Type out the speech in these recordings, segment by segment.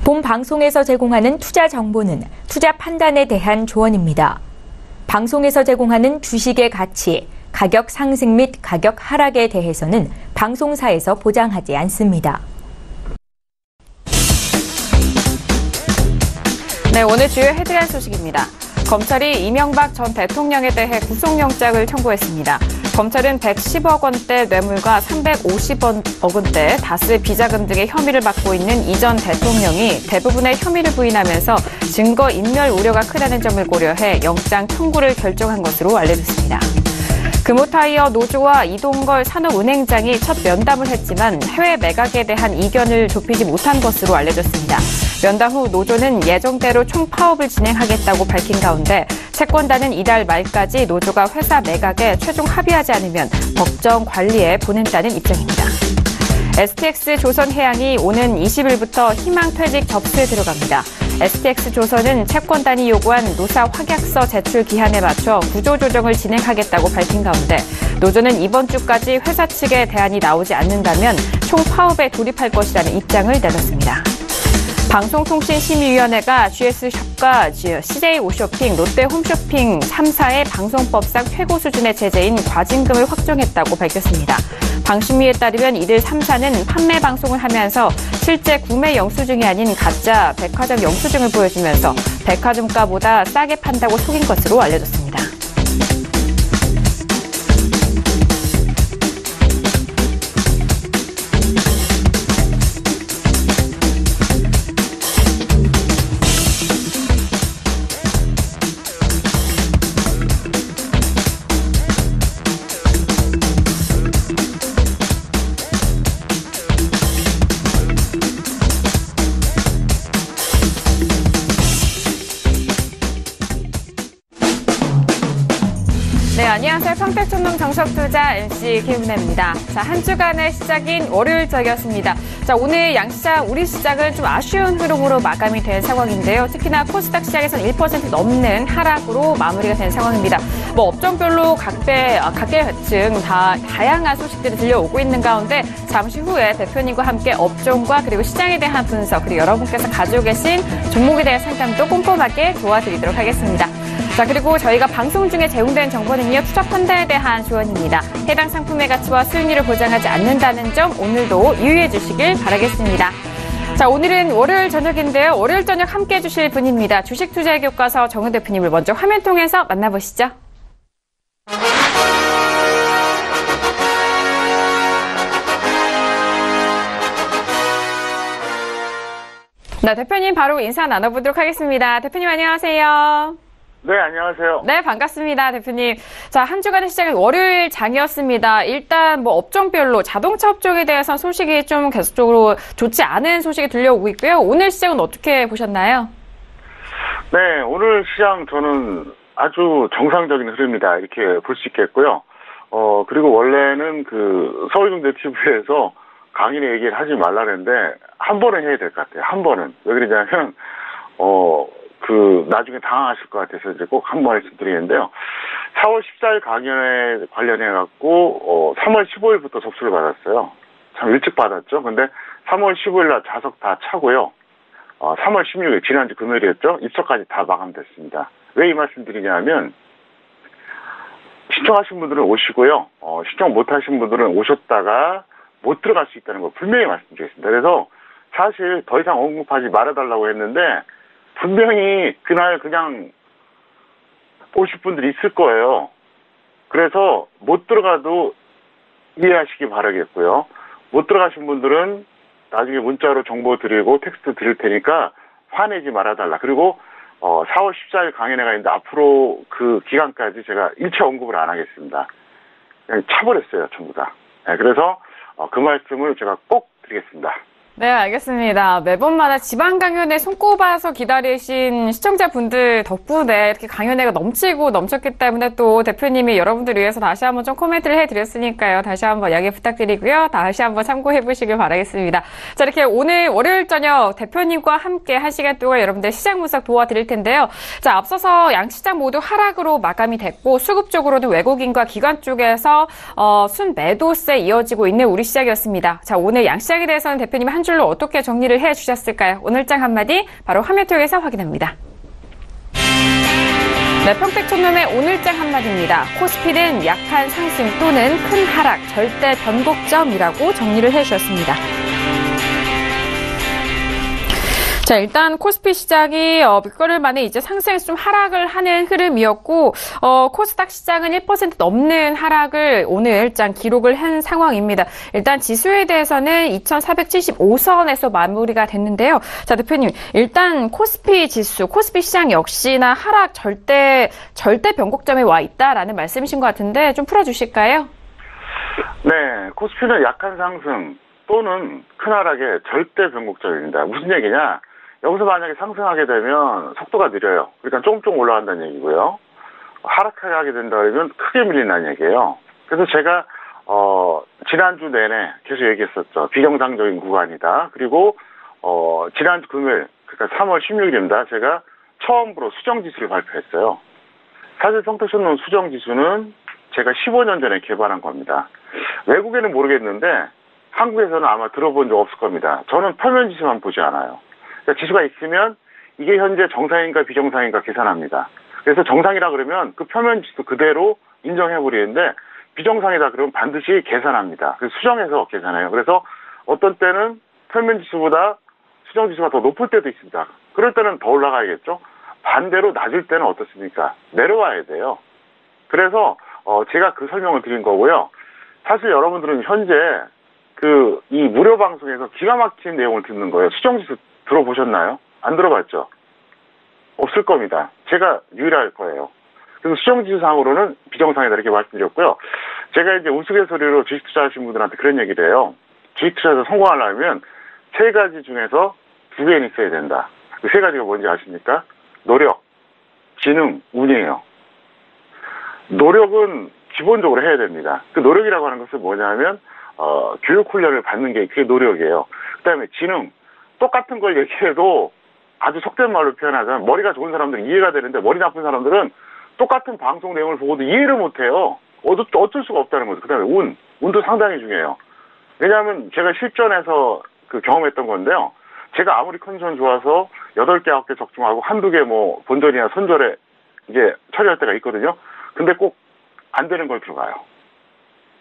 본 방송에서 제공하는 투자 정보는 투자 판단에 대한 조언입니다. 방송에서 제공하는 주식의 가치, 가격 상승 및 가격 하락에 대해서는 방송사에서 보장하지 않습니다. 네, 오늘 주요 헤드라인 소식입니다. 검찰이 이명박 전 대통령에 대해 구속영장을 청구했습니다. 검찰은 110억 원대 뇌물과 350억 원대 다스 비자금 등의 혐의를 받고 있는 이 전 대통령이 대부분의 혐의를 부인하면서 증거 인멸 우려가 크다는 점을 고려해 영장 청구를 결정한 것으로 알려졌습니다. 금호타이어 노조와 이동걸 산업은행장이 첫 면담을 했지만 해외 매각에 대한 이견을 좁히지 못한 것으로 알려졌습니다. 면담 후 노조는 예정대로 총파업을 진행하겠다고 밝힌 가운데 채권단은 이달 말까지 노조가 회사 매각에 최종 합의하지 않으면 법정 관리에 보낸다는 입장입니다. STX 조선해양이 오는 20일부터 희망퇴직 접수에 들어갑니다. STX 조선은 채권단이 요구한 노사 확약서 제출 기한에 맞춰 구조조정을 진행하겠다고 밝힌 가운데 노조는 이번 주까지 회사 측의 대안이 나오지 않는다면 총파업에 돌입할 것이라는 입장을 내놨습니다. 방송통신심의위원회가 GS샵과 CJ오쇼핑, 롯데홈쇼핑 3사의 방송법상 최고 수준의 제재인 과징금을 확정했다고 밝혔습니다. 방심위에 따르면 이들 3사는 판매 방송을 하면서 실제 구매 영수증이 아닌 가짜 백화점 영수증을 보여주면서 백화점가보다 싸게 판다고 속인 것으로 알려졌습니다. 네, 안녕하세요. 평택촌놈 정석투자 MC 김은혜입니다. 자, 한 주간의 시작인 월요일적이었습니다. 자, 오늘 양시장, 우리 시장은 좀 아쉬운 흐름으로 마감이 된 상황인데요. 특히나 코스닥 시장에서는 1% 넘는 하락으로 마무리가 된 상황입니다. 업종별로 각계층 다 다양한 소식들이 들려오고 있는 가운데 잠시 후에 대표님과 함께 업종과 그리고 시장에 대한 분석, 그리고 여러분께서 가지고 계신 종목에 대한 상담도 꼼꼼하게 도와드리도록 하겠습니다. 자, 그리고 저희가 방송 중에 제공된 정보는요, 투자 판단에 대한 조언입니다. 해당 상품의 가치와 수익률을 보장하지 않는다는 점 오늘도 유의해 주시길 바라겠습니다. 자, 오늘은 월요일 저녁인데요. 월요일 저녁 함께 해주실 분입니다. 주식 투자의 교과서 정은 대표님을 먼저 화면 통해서 만나보시죠. 네, 대표님 바로 인사 나눠보도록 하겠습니다. 대표님 안녕하세요. 네, 안녕하세요. 네, 반갑습니다, 대표님. 자, 한 주간의 시작은 월요일 장이었습니다. 일단 업종별로 자동차 업종에 대해서 소식이 좀 계속적으로 좋지 않은 소식이 들려오고 있고요. 오늘 시장은 어떻게 보셨나요? 네, 오늘 시장 저는 아주 정상적인 흐름이다 이렇게 볼 수 있겠고요. 그리고 원래는 서울경제 TV에서 강인의 얘기를 하지 말라는데 한 번은 해야 될 것 같아요. 한 번은. 왜 그러냐면 나중에 당황하실 것 같아서 이제 꼭 한 번 말씀드리는데요. 4월 14일 강연에 관련해갖고, 3월 15일부터 접수를 받았어요. 참 일찍 받았죠. 근데 3월 15일날 좌석 다 차고요. 3월 16일, 지난주 금요일이었죠. 입석까지 다 마감됐습니다. 왜 이 말씀 드리냐면, 신청하신 분들은 오시고요. 신청 못 하신 분들은 오셨다가 못 들어갈 수 있다는 거 분명히 말씀드리겠습니다. 그래서 사실 더 이상 언급하지 말아달라고 했는데, 분명히 그날 그냥 오실 분들이 있을 거예요. 그래서 못 들어가도 이해하시기 바라겠고요. 못 들어가신 분들은 나중에 문자로 정보 드리고 텍스트 드릴 테니까 화내지 말아달라. 그리고 4월 14일 강연회가 있는데 앞으로 그 기간까지 제가 일체 언급을 안 하겠습니다. 그냥 차버렸어요, 전부 다. 네, 그래서 그 말씀을 제가 꼭 드리겠습니다. 네, 알겠습니다. 매번마다 지방 강연에 손꼽아서 기다리신 시청자분들 덕분에 이렇게 강연회가 넘쳤기 때문에 또 대표님이 여러분들 위해서 다시 한번 좀 코멘트를 해드렸으니까요. 다시 한번 양해 부탁드리고요. 다시 한번 참고해 보시길 바라겠습니다. 자, 이렇게 오늘 월요일 저녁 대표님과 함께 1시간 동안 여러분들 시장 분석 도와드릴 텐데요. 자, 앞서서 양시장 모두 하락으로 마감이 됐고 수급 쪽으로는 외국인과 기관 쪽에서 순매도세 이어지고 있는 우리 시장이었습니다. 자, 오늘 양시장에 대해서는 대표님 한 줄로 어떻게 정리를 해주셨을까요? 오늘장 한마디 바로 화면 통해서 확인합니다. 네, 평택촌놈의 오늘장 한마디입니다. 코스피는 약한 상승 또는 큰 하락, 절대 변곡점이라고 정리를 해주셨습니다. 자, 일단 코스피 시장이 몇 개월 만에 이제 상승에서 좀 하락을 하는 흐름이었고 코스닥 시장은 1% 넘는 하락을 오늘장 기록을 한 상황입니다. 일단 지수에 대해서는 2,475선에서 마무리가 됐는데요. 자, 대표님, 일단 코스피 지수, 코스피 시장 역시나 하락 절대 변곡점에 와 있다라는 말씀이신 것 같은데 좀 풀어주실까요? 네, 코스피는 약한 상승 또는 큰 하락의 절대 변곡점입니다. 무슨 얘기냐? 여기서 만약에 상승하게 되면 속도가 느려요. 그러니까 조금 올라간다는 얘기고요. 하락하게 하게 된다 그러면 크게 밀린다는 얘기예요. 그래서 제가 지난주 내내 계속 얘기했었죠. 비정상적인 구간이다. 그리고 지난주 금요일, 그러니까 3월 16일입니다. 제가 처음으로 수정지수를 발표했어요. 사실 평택촌놈 수정지수는 제가 15년 전에 개발한 겁니다. 외국에는 모르겠는데 한국에서는 아마 들어본 적 없을 겁니다. 저는 표면지수만 보지 않아요. 그러니까 지수가 있으면 이게 현재 정상인가 비정상인가 계산합니다. 그래서 정상이라 그러면 그 표면지수 그대로 인정해버리는데 비정상이다 그러면 반드시 계산합니다. 그래서 수정해서 계산해요. 그래서 어떤 때는 표면지수보다 수정지수가 더 높을 때도 있습니다. 그럴 때는 더 올라가야겠죠. 반대로 낮을 때는 어떻습니까? 내려와야 돼요. 그래서 제가 그 설명을 드린 거고요. 사실 여러분들은 현재 이 무료 방송에서 기가 막힌 내용을 듣는 거예요. 수정지수 들어보셨나요? 안 들어봤죠? 없을 겁니다. 제가 유일할 거예요. 그래서 수정지수상으로는 비정상이다 이렇게 말씀드렸고요. 제가 이제 우스갯소리로 주식 투자하신 분들한테 그런 얘기를 해요. 주식 투자에서 성공하려면 3가지 중에서 2개는 있어야 된다. 그 3가지가 뭔지 아십니까? 노력, 지능, 운이에요. 노력은 기본적으로 해야 됩니다. 그 노력이라고 하는 것은 뭐냐면 교육 훈련을 받는 게 그게 노력이에요. 그 다음에 지능, 똑같은 걸 얘기해도 아주 속된 말로 표현하자면 머리가 좋은 사람들은 이해가 되는데 머리 나쁜 사람들은 똑같은 방송 내용을 보고도 이해를 못해요. 어쩔 수가 없다는 거죠. 그 다음에 운도 상당히 중요해요. 왜냐하면 제가 실전에서 경험했던 건데요. 제가 아무리 컨디션 좋아서 8개, 9개 적중하고 한두 개 본전이나 선절에 이제 처리할 때가 있거든요. 근데 꼭 안 되는 걸 들어가요.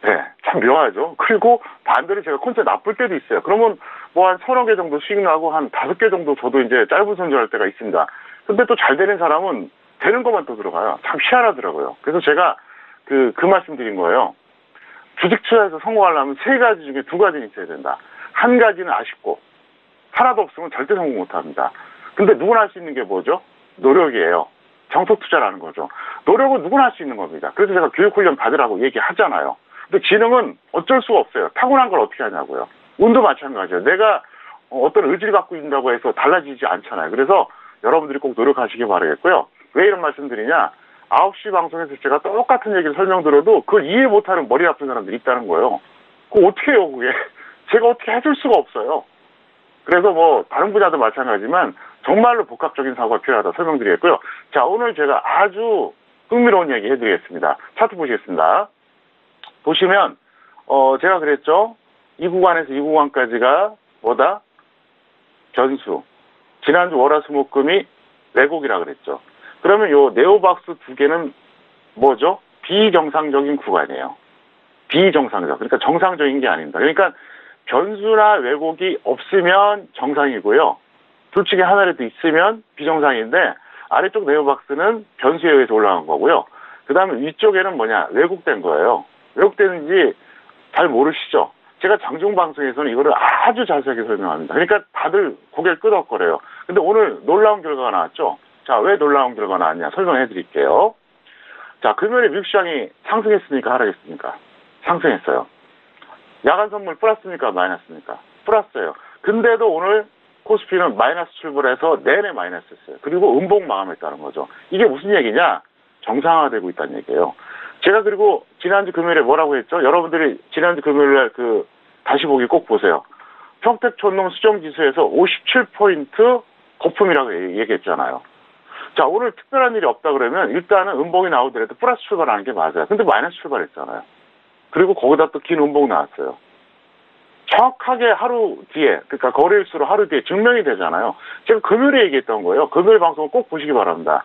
네, 참 묘하죠. 그리고 반대로 제가 컨디션 나쁠 때도 있어요. 그러면 한 10개 정도 수익 나고 한 5개 정도 저도 이제 짧은 선절할 때가 있습니다. 근데 또 잘 되는 사람은 되는 것만 또 들어가요. 참 희한하더라고요. 그래서 제가 그 말씀 드린 거예요. 주식 투자에서 성공하려면 3가지 중에 2가지는 있어야 된다. 1가지는 아쉽고 하나도 없으면 절대 성공 못 합니다. 근데 누구나 할 수 있는 게 뭐죠? 노력이에요. 정석 투자라는 거죠. 노력은 누구나 할 수 있는 겁니다. 그래서 제가 교육훈련 받으라고 얘기하잖아요. 근데 지능은 어쩔 수가 없어요. 타고난 걸 어떻게 하냐고요. 운도 마찬가지예요. 내가 어떤 의지를 갖고 있다고 해서 달라지지 않잖아요. 그래서 여러분들이 꼭 노력하시기 바라겠고요. 왜 이런 말씀 드리냐? 9시 방송에서 제가 똑같은 얘기를 설명드려도 그걸 이해 못하는 머리 아픈 사람들이 있다는 거예요. 그거 어떻게 해요, 그게? 제가 어떻게 해줄 수가 없어요. 그래서 다른 분야도 마찬가지지만 정말로 복합적인 사고가 필요하다 설명드리겠고요. 자, 오늘 제가 아주 흥미로운 얘기 해드리겠습니다. 차트 보시겠습니다. 보시면 제가 그랬죠. 이 구간에서 이 구간까지가 뭐다? 변수. 지난주 월화수목금이 왜곡이라 그랬죠. 그러면 요 네오박스 2개는 뭐죠? 비정상적인 구간이에요. 비정상적. 그러니까 정상적인 게 아닙니다. 그러니까 변수나 왜곡이 없으면 정상이고요. 둘 중에 하나라도 있으면 비정상인데 아래쪽 네오박스는 변수에 의해서 올라간 거고요. 그 다음에 위쪽에는 왜곡된 거예요. 왜곡되는지 잘 모르시죠? 제가 장중 방송에서는 이거를 아주 자세하게 설명합니다. 그러니까 다들 고개를 끄덕거려요. 근데 오늘 놀라운 결과가 나왔죠? 자, 왜 놀라운 결과가 나왔냐 설명해 드릴게요. 자, 금요일에 미국 시장이 상승했으니까 하락했습니까? 상승했어요. 야간 선물 플러스입니까? 마이너스입니까? 플러스예요. 근데도 오늘 코스피는 마이너스 출발해서 내내 마이너스였어요. 그리고 음봉 마감했다는 거죠. 이게 무슨 얘기냐? 정상화되고 있다는 얘기예요. 제가 그리고 지난주 금요일에 뭐라고 했죠? 여러분들이 지난주 금요일에 다시 보기 꼭 보세요. 평택촌농 수정지수에서 57포인트 거품이라고 얘기했잖아요. 자, 오늘 특별한 일이 없다 그러면 일단은 음봉이 나오더라도 플러스 출발하는 게 맞아요. 근데 마이너스 출발했잖아요. 그리고 거기다 또 긴 음봉 나왔어요. 정확하게 하루 뒤에, 그러니까 거래일수로 하루 뒤에 증명이 되잖아요. 제가 금요일에 얘기했던 거예요. 금요일 방송을 꼭 보시기 바랍니다.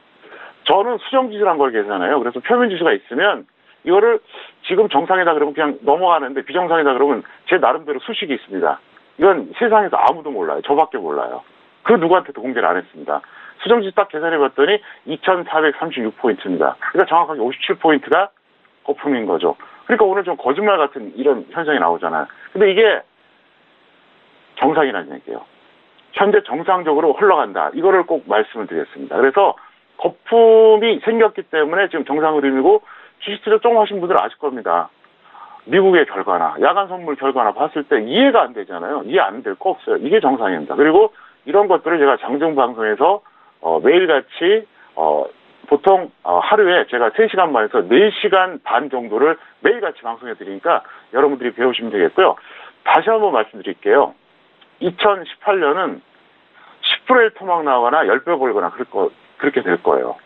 저는 수정지수란 걸 계산해요. 그래서 표면지수가 있으면 이거를 지금 정상이다 그러면 그냥 넘어가는데 비정상이다 그러면 제 나름대로 수식이 있습니다. 이건 세상에서 아무도 몰라요. 저밖에 몰라요. 그 누구한테도 공개를 안 했습니다. 수정지수 딱 계산해봤더니 2436포인트입니다. 그러니까 정확하게 57포인트가 거품인 거죠. 그러니까 오늘 좀 거짓말 같은 이런 현상이 나오잖아요. 근데 이게 정상이라는 얘기예요. 현재 정상적으로 흘러간다. 이거를 꼭 말씀을 드리겠습니다. 그래서 거품이 생겼기 때문에 지금 정상 흐름이고 주식 투자 조금 하신 분들은 아실 겁니다. 미국의 결과나 야간 선물 결과나 봤을 때 이해가 안 되잖아요. 이해 안 될 거 없어요. 이게 정상입니다. 그리고 이런 것들을 제가 장중 방송에서 매일같이 보통 하루에 제가 3시간 반에서 4시간 반 정도를 매일같이 방송해 드리니까 여러분들이 배우시면 되겠고요. 다시 한번 말씀드릴게요. 2018년은 10분의 1 토막 나거나 10배 벌거나 그렇게 될 거예요.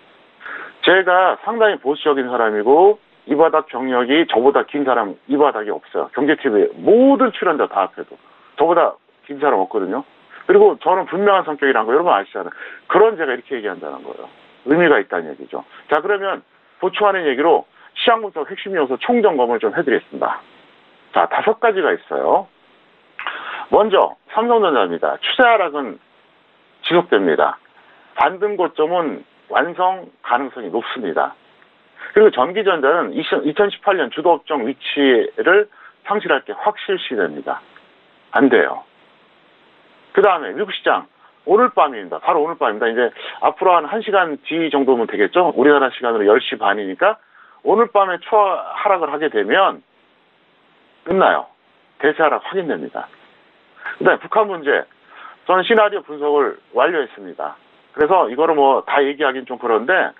제가 상당히 보수적인 사람이고 이 바닥 경력이 저보다 긴 사람 이 바닥이 없어요. 경제TV에 모든 출연자 다 합해도 저보다 긴 사람 없거든요. 그리고 저는 분명한 성격이란 거 여러분 아시잖아요. 그런 제가 이렇게 얘기한다는 거예요. 의미가 있다는 얘기죠. 자, 그러면 보충하는 얘기로 시장 분석 핵심 요소 총점검을 좀 해드리겠습니다. 자, 5가지가 있어요. 먼저 삼성전자입니다. 추세 하락은 지속됩니다. 반등 고점은 완성 가능성이 높습니다. 그리고 전기전자는 2018년 주도업종 위치를 상실할 게 확실시됩니다. 안 돼요. 그 다음에 미국 시장 오늘 밤입니다. 바로 오늘 밤입니다. 이제 앞으로 한 1시간 뒤 정도면 되겠죠? 우리나라 시간으로 10시 반이니까 오늘 밤에 하락을 하게 되면 끝나요. 대세 하락 확인됩니다. 그 다음에 북한 문제. 저는 시나리오 분석을 완료했습니다. 그래서 이거를 뭐 다 얘기하긴 좀 그런데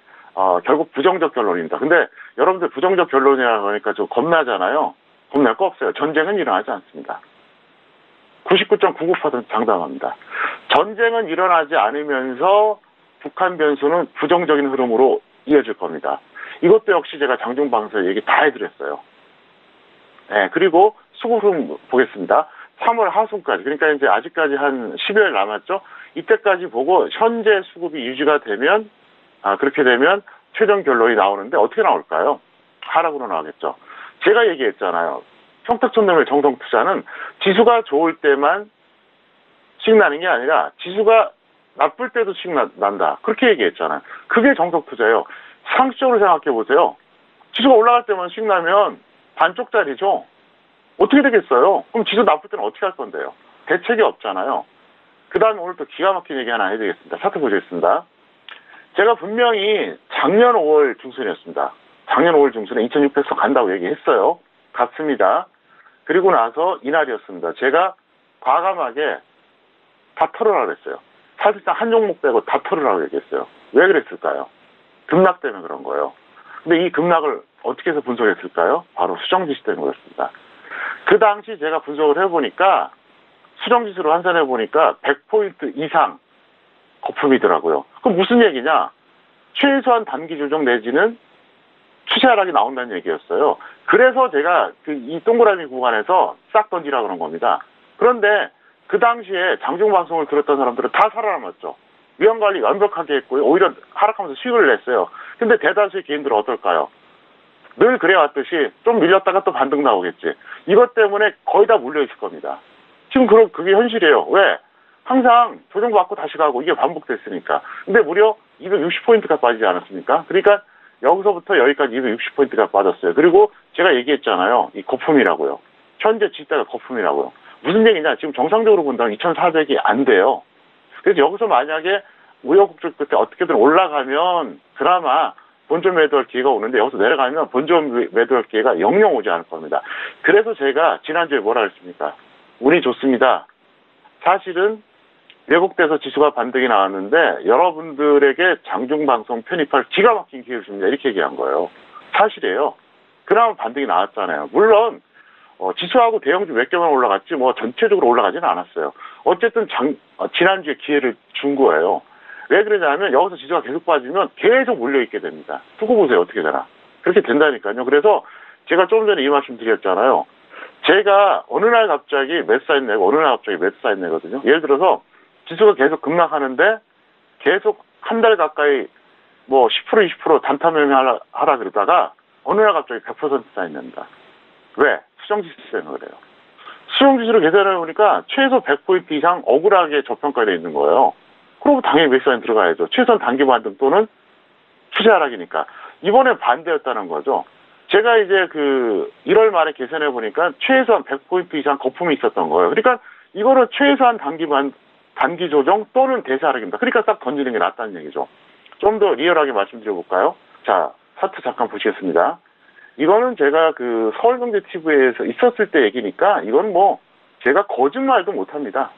결국 부정적 결론입니다. 근데 여러분들 부정적 결론이라고 하니까 좀 겁나잖아요. 겁날 거 없어요. 전쟁은 일어나지 않습니다. 99.99% 장담합니다. 전쟁은 일어나지 않으면서 북한 변수는 부정적인 흐름으로 이어질 겁니다. 이것도 역시 제가 장중 방송에 얘기 다 해드렸어요. 네, 그리고 수급 흐름 보겠습니다. 3월 하순까지, 그러니까 이제 아직까지 한 10여일 남았죠? 이때까지 보고 현재 수급이 유지가 되면, 그렇게 되면 최종 결론이 나오는데 어떻게 나올까요? 하락으로 나오겠죠. 제가 얘기했잖아요. 평택촌농의 정성 투자는 지수가 좋을 때만 수익 나는 게 아니라 지수가 나쁠 때도 수익 난다. 그렇게 얘기했잖아요. 그게 정석 투자예요. 상식적으로 생각해 보세요. 지수가 올라갈 때만 수익 나면 반쪽짜리죠. 어떻게 되겠어요? 그럼 지수 나쁠 때는 어떻게 할 건데요? 대책이 없잖아요. 그 다음에 오늘 또 기가 막힌 얘기 하나 해드리겠습니다. 차트 보시겠습니다. 제가 분명히 작년 5월 중순이었습니다. 작년 5월 중순에 2600선 간다고 얘기했어요. 갔습니다. 그리고 나서 이날이었습니다. 제가 과감하게 다 털으라고 그랬어요. 사실상 한 종목 빼고 다 털으라고 얘기했어요. 왜 그랬을까요? 급락 때문에 그런 거예요. 근데 이 급락을 어떻게 해서 분석했을까요? 바로 수정지수 때문에 그렇습니다. 그 당시 제가 분석을 해보니까 수정지수로 환산해보니까 100포인트 이상 거품이더라고요. 그럼 무슨 얘기냐? 최소한 단기 조정 내지는 추세 하락이 나온다는 얘기였어요. 그래서 제가 이 동그라미 구간에서 싹 던지라 그런 겁니다. 그런데 그 당시에 장중 방송을 들었던 사람들은 다 살아남았죠. 위험 관리 완벽하게 했고요. 오히려 하락하면서 수익을 냈어요. 근데 대다수의 개인들은 어떨까요? 늘 그래왔듯이 좀 밀렸다가 또 반등 나오겠지. 이것 때문에 거의 다 물려있을 겁니다. 지금 그게 현실이에요. 왜? 항상 조정받고 다시 가고 이게 반복됐으니까. 근데 무려 260포인트가 빠지지 않았습니까? 그러니까 여기서부터 여기까지 260포인트가 빠졌어요. 그리고 제가 얘기했잖아요. 이 거품이라고요. 현재 지수가 거품이라고요. 무슨 얘기냐? 지금 정상적으로 본다면 2,400이 안 돼요. 그래서 여기서 만약에 우여곡절 끝에 어떻게든 올라가면 그나마 본전 매도할 기회가 오는데 여기서 내려가면 본전 매도할 기회가 영영 오지 않을 겁니다. 그래서 제가 지난주에 뭐라 그랬습니까? 운이 좋습니다. 사실은 왜곡돼서 지수가 반등이 나왔는데 여러분들에게 장중방송 편입할 기가 막힌 기회를 줍니다. 이렇게 얘기한 거예요. 사실이에요. 그나마 반등이 나왔잖아요. 물론 지수하고 대형주 몇 개만 올라갔지 뭐 전체적으로 올라가지는 않았어요. 어쨌든 지난주에 기회를 준 거예요. 왜 그러냐면 여기서 지수가 계속 빠지면 계속 몰려있게 됩니다. 두고 보세요. 어떻게 되나. 그렇게 된다니까요. 그래서 제가 조금 전에 이 말씀 드렸잖아요. 제가 어느 날 갑자기 매수 사인 내고 어느 날 갑자기 매수 사인 내거든요. 예를 들어서 지수가 계속 급락하는데 계속 한 달 가까이 뭐 10% 20% 단타 매매하라 그러다가 어느 날 갑자기 100% 사인 낸다. 왜? 수정지수 때문에 그래요. 수정지수를 계산해 보니까 최소 100포인트 이상 억울하게 저평가되어 있는 거예요. 그러면 당연히 매수 사인 들어가야죠. 최소한 단기 반등 또는 투자 하락이니까. 이번에 반대였다는 거죠. 제가 이제 1월 말에 계산해 보니까 최소한 100포인트 이상 거품이 있었던 거예요. 그러니까 이거는 최소한 단기 조정 또는 대세 하락입니다. 그러니까 딱 던지는 게 낫다는 얘기죠. 좀 더 리얼하게 말씀드려 볼까요? 자, 차트 잠깐 보시겠습니다. 이거는 제가 서울경제TV에서 있었을 때 얘기니까 이건 뭐 제가 거짓말도 못 합니다.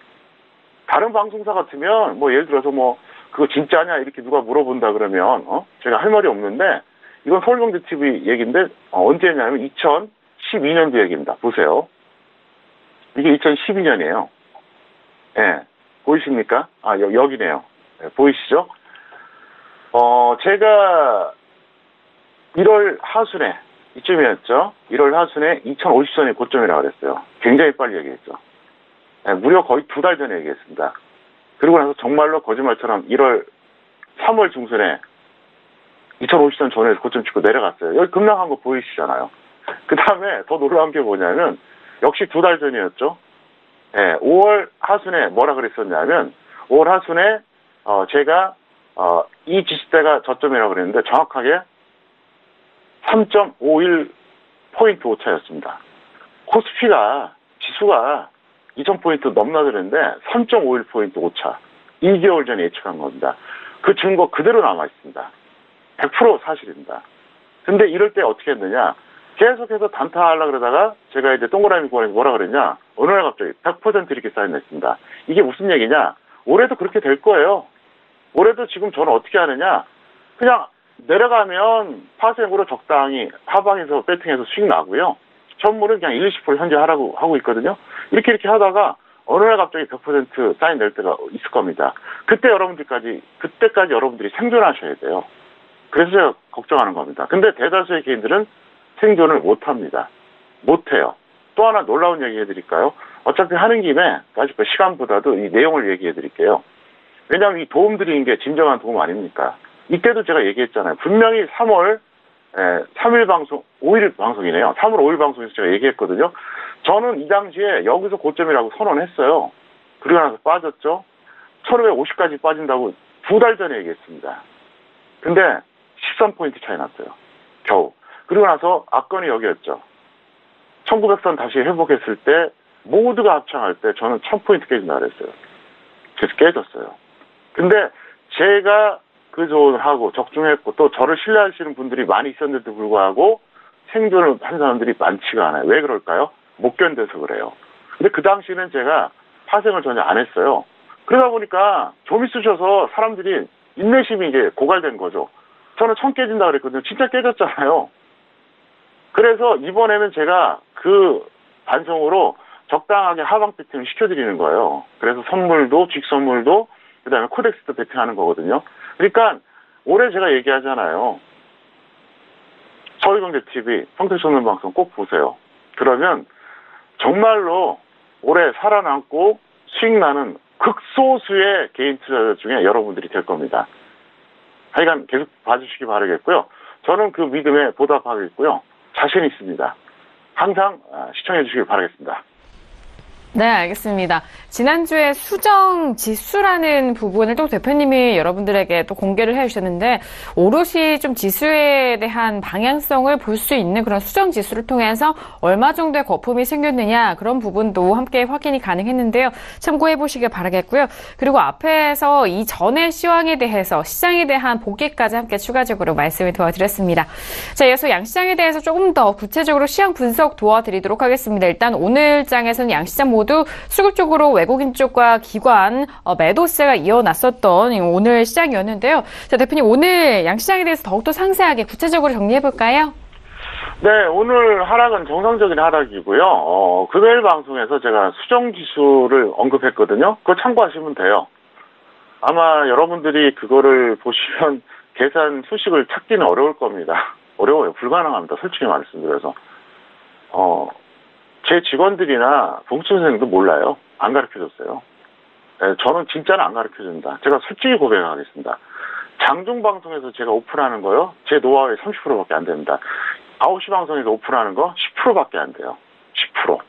다른 방송사 같으면 뭐 예를 들어서 뭐 그거 진짜냐 이렇게 누가 물어본다 그러면 제가 할 말이 없는데 이건 서울경제TV 얘기인데 언제냐면 2012년도 얘기입니다. 보세요. 이게 2012년이에요. 예. 네. 보이십니까? 아, 여기네요. 네, 보이시죠? 제가 1월 하순에 이쯤이었죠. 1월 하순에 2050선이 고점이라고 그랬어요. 굉장히 빨리 얘기했죠. 네, 무려 거의 2달 전에 얘기했습니다. 그리고 나서 정말로 거짓말처럼 3월 중순에 2050선 전에서 고점 찍고 내려갔어요. 여기 급락한 거 보이시잖아요. 그 다음에 더 놀라운 게 뭐냐면 역시 2달 전이었죠. 네, 5월 하순에 뭐라 그랬었냐면 5월 하순에 제가 이 지수대가 저점이라고 그랬는데 정확하게 3.51포인트 오차였습니다. 코스피가 지수가 2000포인트 넘나드는데 3.51포인트 오차. 2개월 전에 예측한 겁니다. 그 증거 그대로 남아있습니다. 100% 사실입니다. 근데 이럴 때 어떻게 했느냐. 계속해서 단타하려고 그러다가 제가 이제 동그라미 구간에서 뭐라 그랬냐. 어느 날 갑자기 100% 이렇게 사인했습니다. 이게 무슨 얘기냐. 올해도 그렇게 될 거예요. 올해도 지금 저는 어떻게 하느냐. 그냥 내려가면 파생으로 적당히 하방에서 배팅해서 수익 나고요. 선물은 그냥 20% 현재 하고 있거든요. 이렇게 하다가 어느 날 갑자기 100% 사인 낼 때가 있을 겁니다. 그때까지 여러분들이 생존하셔야 돼요. 그래서 제가 걱정하는 겁니다. 근데 대다수의 개인들은 생존을 못합니다. 못해요. 또 하나 놀라운 얘기 해드릴까요? 어차피 하는 김에 시간보다도 이 내용을 얘기해드릴게요. 왜냐하면 이 도움 드리는 게 진정한 도움 아닙니까? 이때도 제가 얘기했잖아요. 분명히 3월 3일 방송, 5일 방송이네요. 3월 5일 방송에서 제가 얘기했거든요. 저는 이 당시에 여기서 고점이라고 선언했어요. 그리고 나서 빠졌죠. 1550까지 빠진다고 2달 전에 얘기했습니다. 근데 13포인트 차이 났어요. 겨우. 그리고 나서 압권이 여기였죠. 1900선 다시 회복했을 때 모두가 합창할 때 저는 1000포인트 깨진다 그랬어요. 그래서 깨졌어요. 근데 제가 그 조언을 하고 적중했고 또 저를 신뢰하시는 분들이 많이 있었는데도 불구하고 생존을 한 사람들이 많지가 않아요. 왜 그럴까요? 못 견뎌서 그래요. 근데 그 당시는 제가 파생을 전혀 안 했어요. 그러다 보니까 좀 있으셔서 사람들이 인내심이 이제 고갈된 거죠. 저는 1000 깨진다 그랬거든요. 진짜 깨졌잖아요. 그래서 이번에는 제가 그 반성으로 적당하게 하방 배팅을 시켜드리는 거예요. 그래서 선물도, 직선물도, 그 다음에 코덱스도 배팅하는 거거든요. 그러니까 올해 제가 얘기하잖아요. 서울경제TV, 평택소년 방송 꼭 보세요. 그러면 정말로 올해 살아남고 수익 나는 극소수의 개인 투자자 중에 여러분들이 될 겁니다. 하여간 계속 봐주시기 바라겠고요. 저는 그 믿음에 보답하겠고요. 자신 있습니다. 항상 시청해 주시길 바라겠습니다. 네, 알겠습니다. 지난주에 수정 지수라는 부분을 또 대표님이 여러분들에게 또 공개를 해주셨는데 오롯이 좀 지수에 대한 방향성을 볼 수 있는 그런 수정 지수를 통해서 얼마 정도의 거품이 생겼느냐 그런 부분도 함께 확인이 가능했는데요. 참고해 보시길 바라겠고요. 그리고 앞에서 이전의 시황에 대해서 시장에 대한 보기까지 함께 추가적으로 말씀을 도와드렸습니다. 자, 이어서 양시장에 대해서 조금 더 구체적으로 시황 분석 도와드리도록 하겠습니다. 일단 오늘 장에서는 양시장 모두 수급적으로 외국인 쪽과 기관 매도세가 이어났었던 오늘 시장이었는데요. 자, 대표님 오늘 양시장에 대해서 더욱더 상세하게 구체적으로 정리해볼까요? 네, 오늘 하락은 정상적인 하락이고요. 금요일 방송에서 제가 수정지수를 언급했거든요. 그거 참고하시면 돼요. 아마 여러분들이 그거를 보시면 계산 수식을 찾기는 어려울 겁니다. 어려워요. 불가능합니다. 솔직히 말씀드려서. 제 직원들이나 봉수 선생님도 몰라요. 안 가르쳐줬어요. 네, 저는 진짜는 안 가르쳐준다. 제가 솔직히 고백하겠습니다. 장중 방송에서 제가 오픈하는 거요. 제 노하우의 30%밖에 안 됩니다. 9시 방송에서 오픈하는 거 10%밖에 안 돼요. 10%.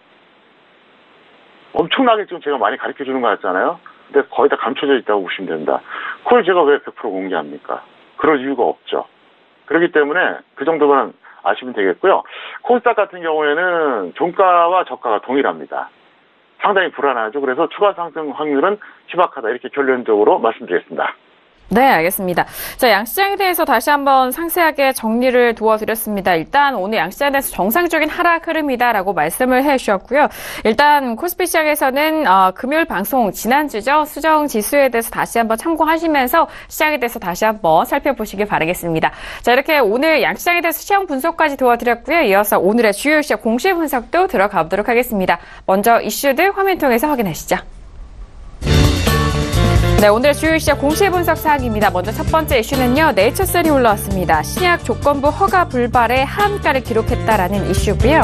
엄청나게 지금 제가 많이 가르쳐주는 거 같잖아요. 근데 거의 다 감춰져 있다고 보시면 됩니다. 그걸 제가 왜 100% 공개합니까? 그럴 이유가 없죠. 그렇기 때문에 그 정도만 아시면 되겠고요. 코스닥 같은 경우에는 종가와 저가가 동일합니다. 상당히 불안하죠. 그래서 추가 상승 확률은 희박하다. 이렇게 결론적으로 말씀드리겠습니다. 네, 알겠습니다. 자, 양시장에 대해서 다시 한번 상세하게 정리를 도와드렸습니다. 일단 오늘 양시장에 대해서 정상적인 하락 흐름이다라고 말씀을 해주셨고요. 일단 코스피 시장에서는 금요일 방송 지난주죠. 수정 지수에 대해서 다시 한번 참고하시면서 시장에 대해서 다시 한번 살펴보시길 바라겠습니다. 자, 이렇게 오늘 양시장에 대해서 시장 분석까지 도와드렸고요. 이어서 오늘의 주요 시장 공시 분석도 들어가 보도록 하겠습니다. 먼저 이슈들 화면 통해서 확인하시죠. 네, 오늘의 주요 시장 공시 분석 사항입니다. 먼저 첫 번째 이슈는요. 네이처셀이 올라왔습니다. 신약 조건부 허가 불발에 하한가를 기록했다라는 이슈고요.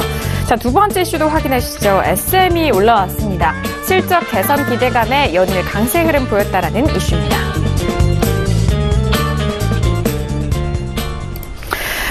자, 두 번째 이슈도 확인하시죠. SM이 올라왔습니다. 실적 개선 기대감에 연일 강세 흐름 보였다라는 이슈입니다.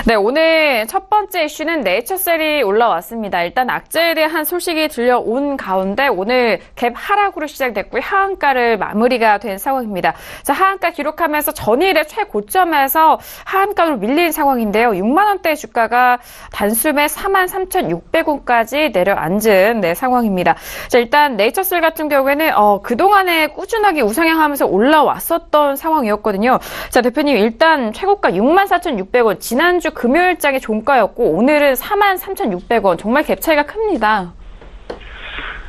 네, 오늘 첫 번째 이슈는 네이처셀이 올라왔습니다. 일단 악재에 대한 소식이 들려온 가운데 오늘 갭 하락으로 시작됐고요. 하한가를 마무리가 된 상황입니다. 자, 하한가 기록하면서 전일의 최고점에서 하한가로 밀린 상황인데요. 6만 원대 주가가 단숨에 43,600원까지 내려앉은 상황입니다. 자, 일단 네이처셀 같은 경우에는 그동안에 꾸준하게 우상향하면서 올라왔었던 상황이었거든요. 자, 대표님 일단 최고가 64,600원 지난주 금요일장의 종가였고 오늘은 43,600원. 정말 갭 차이가 큽니다.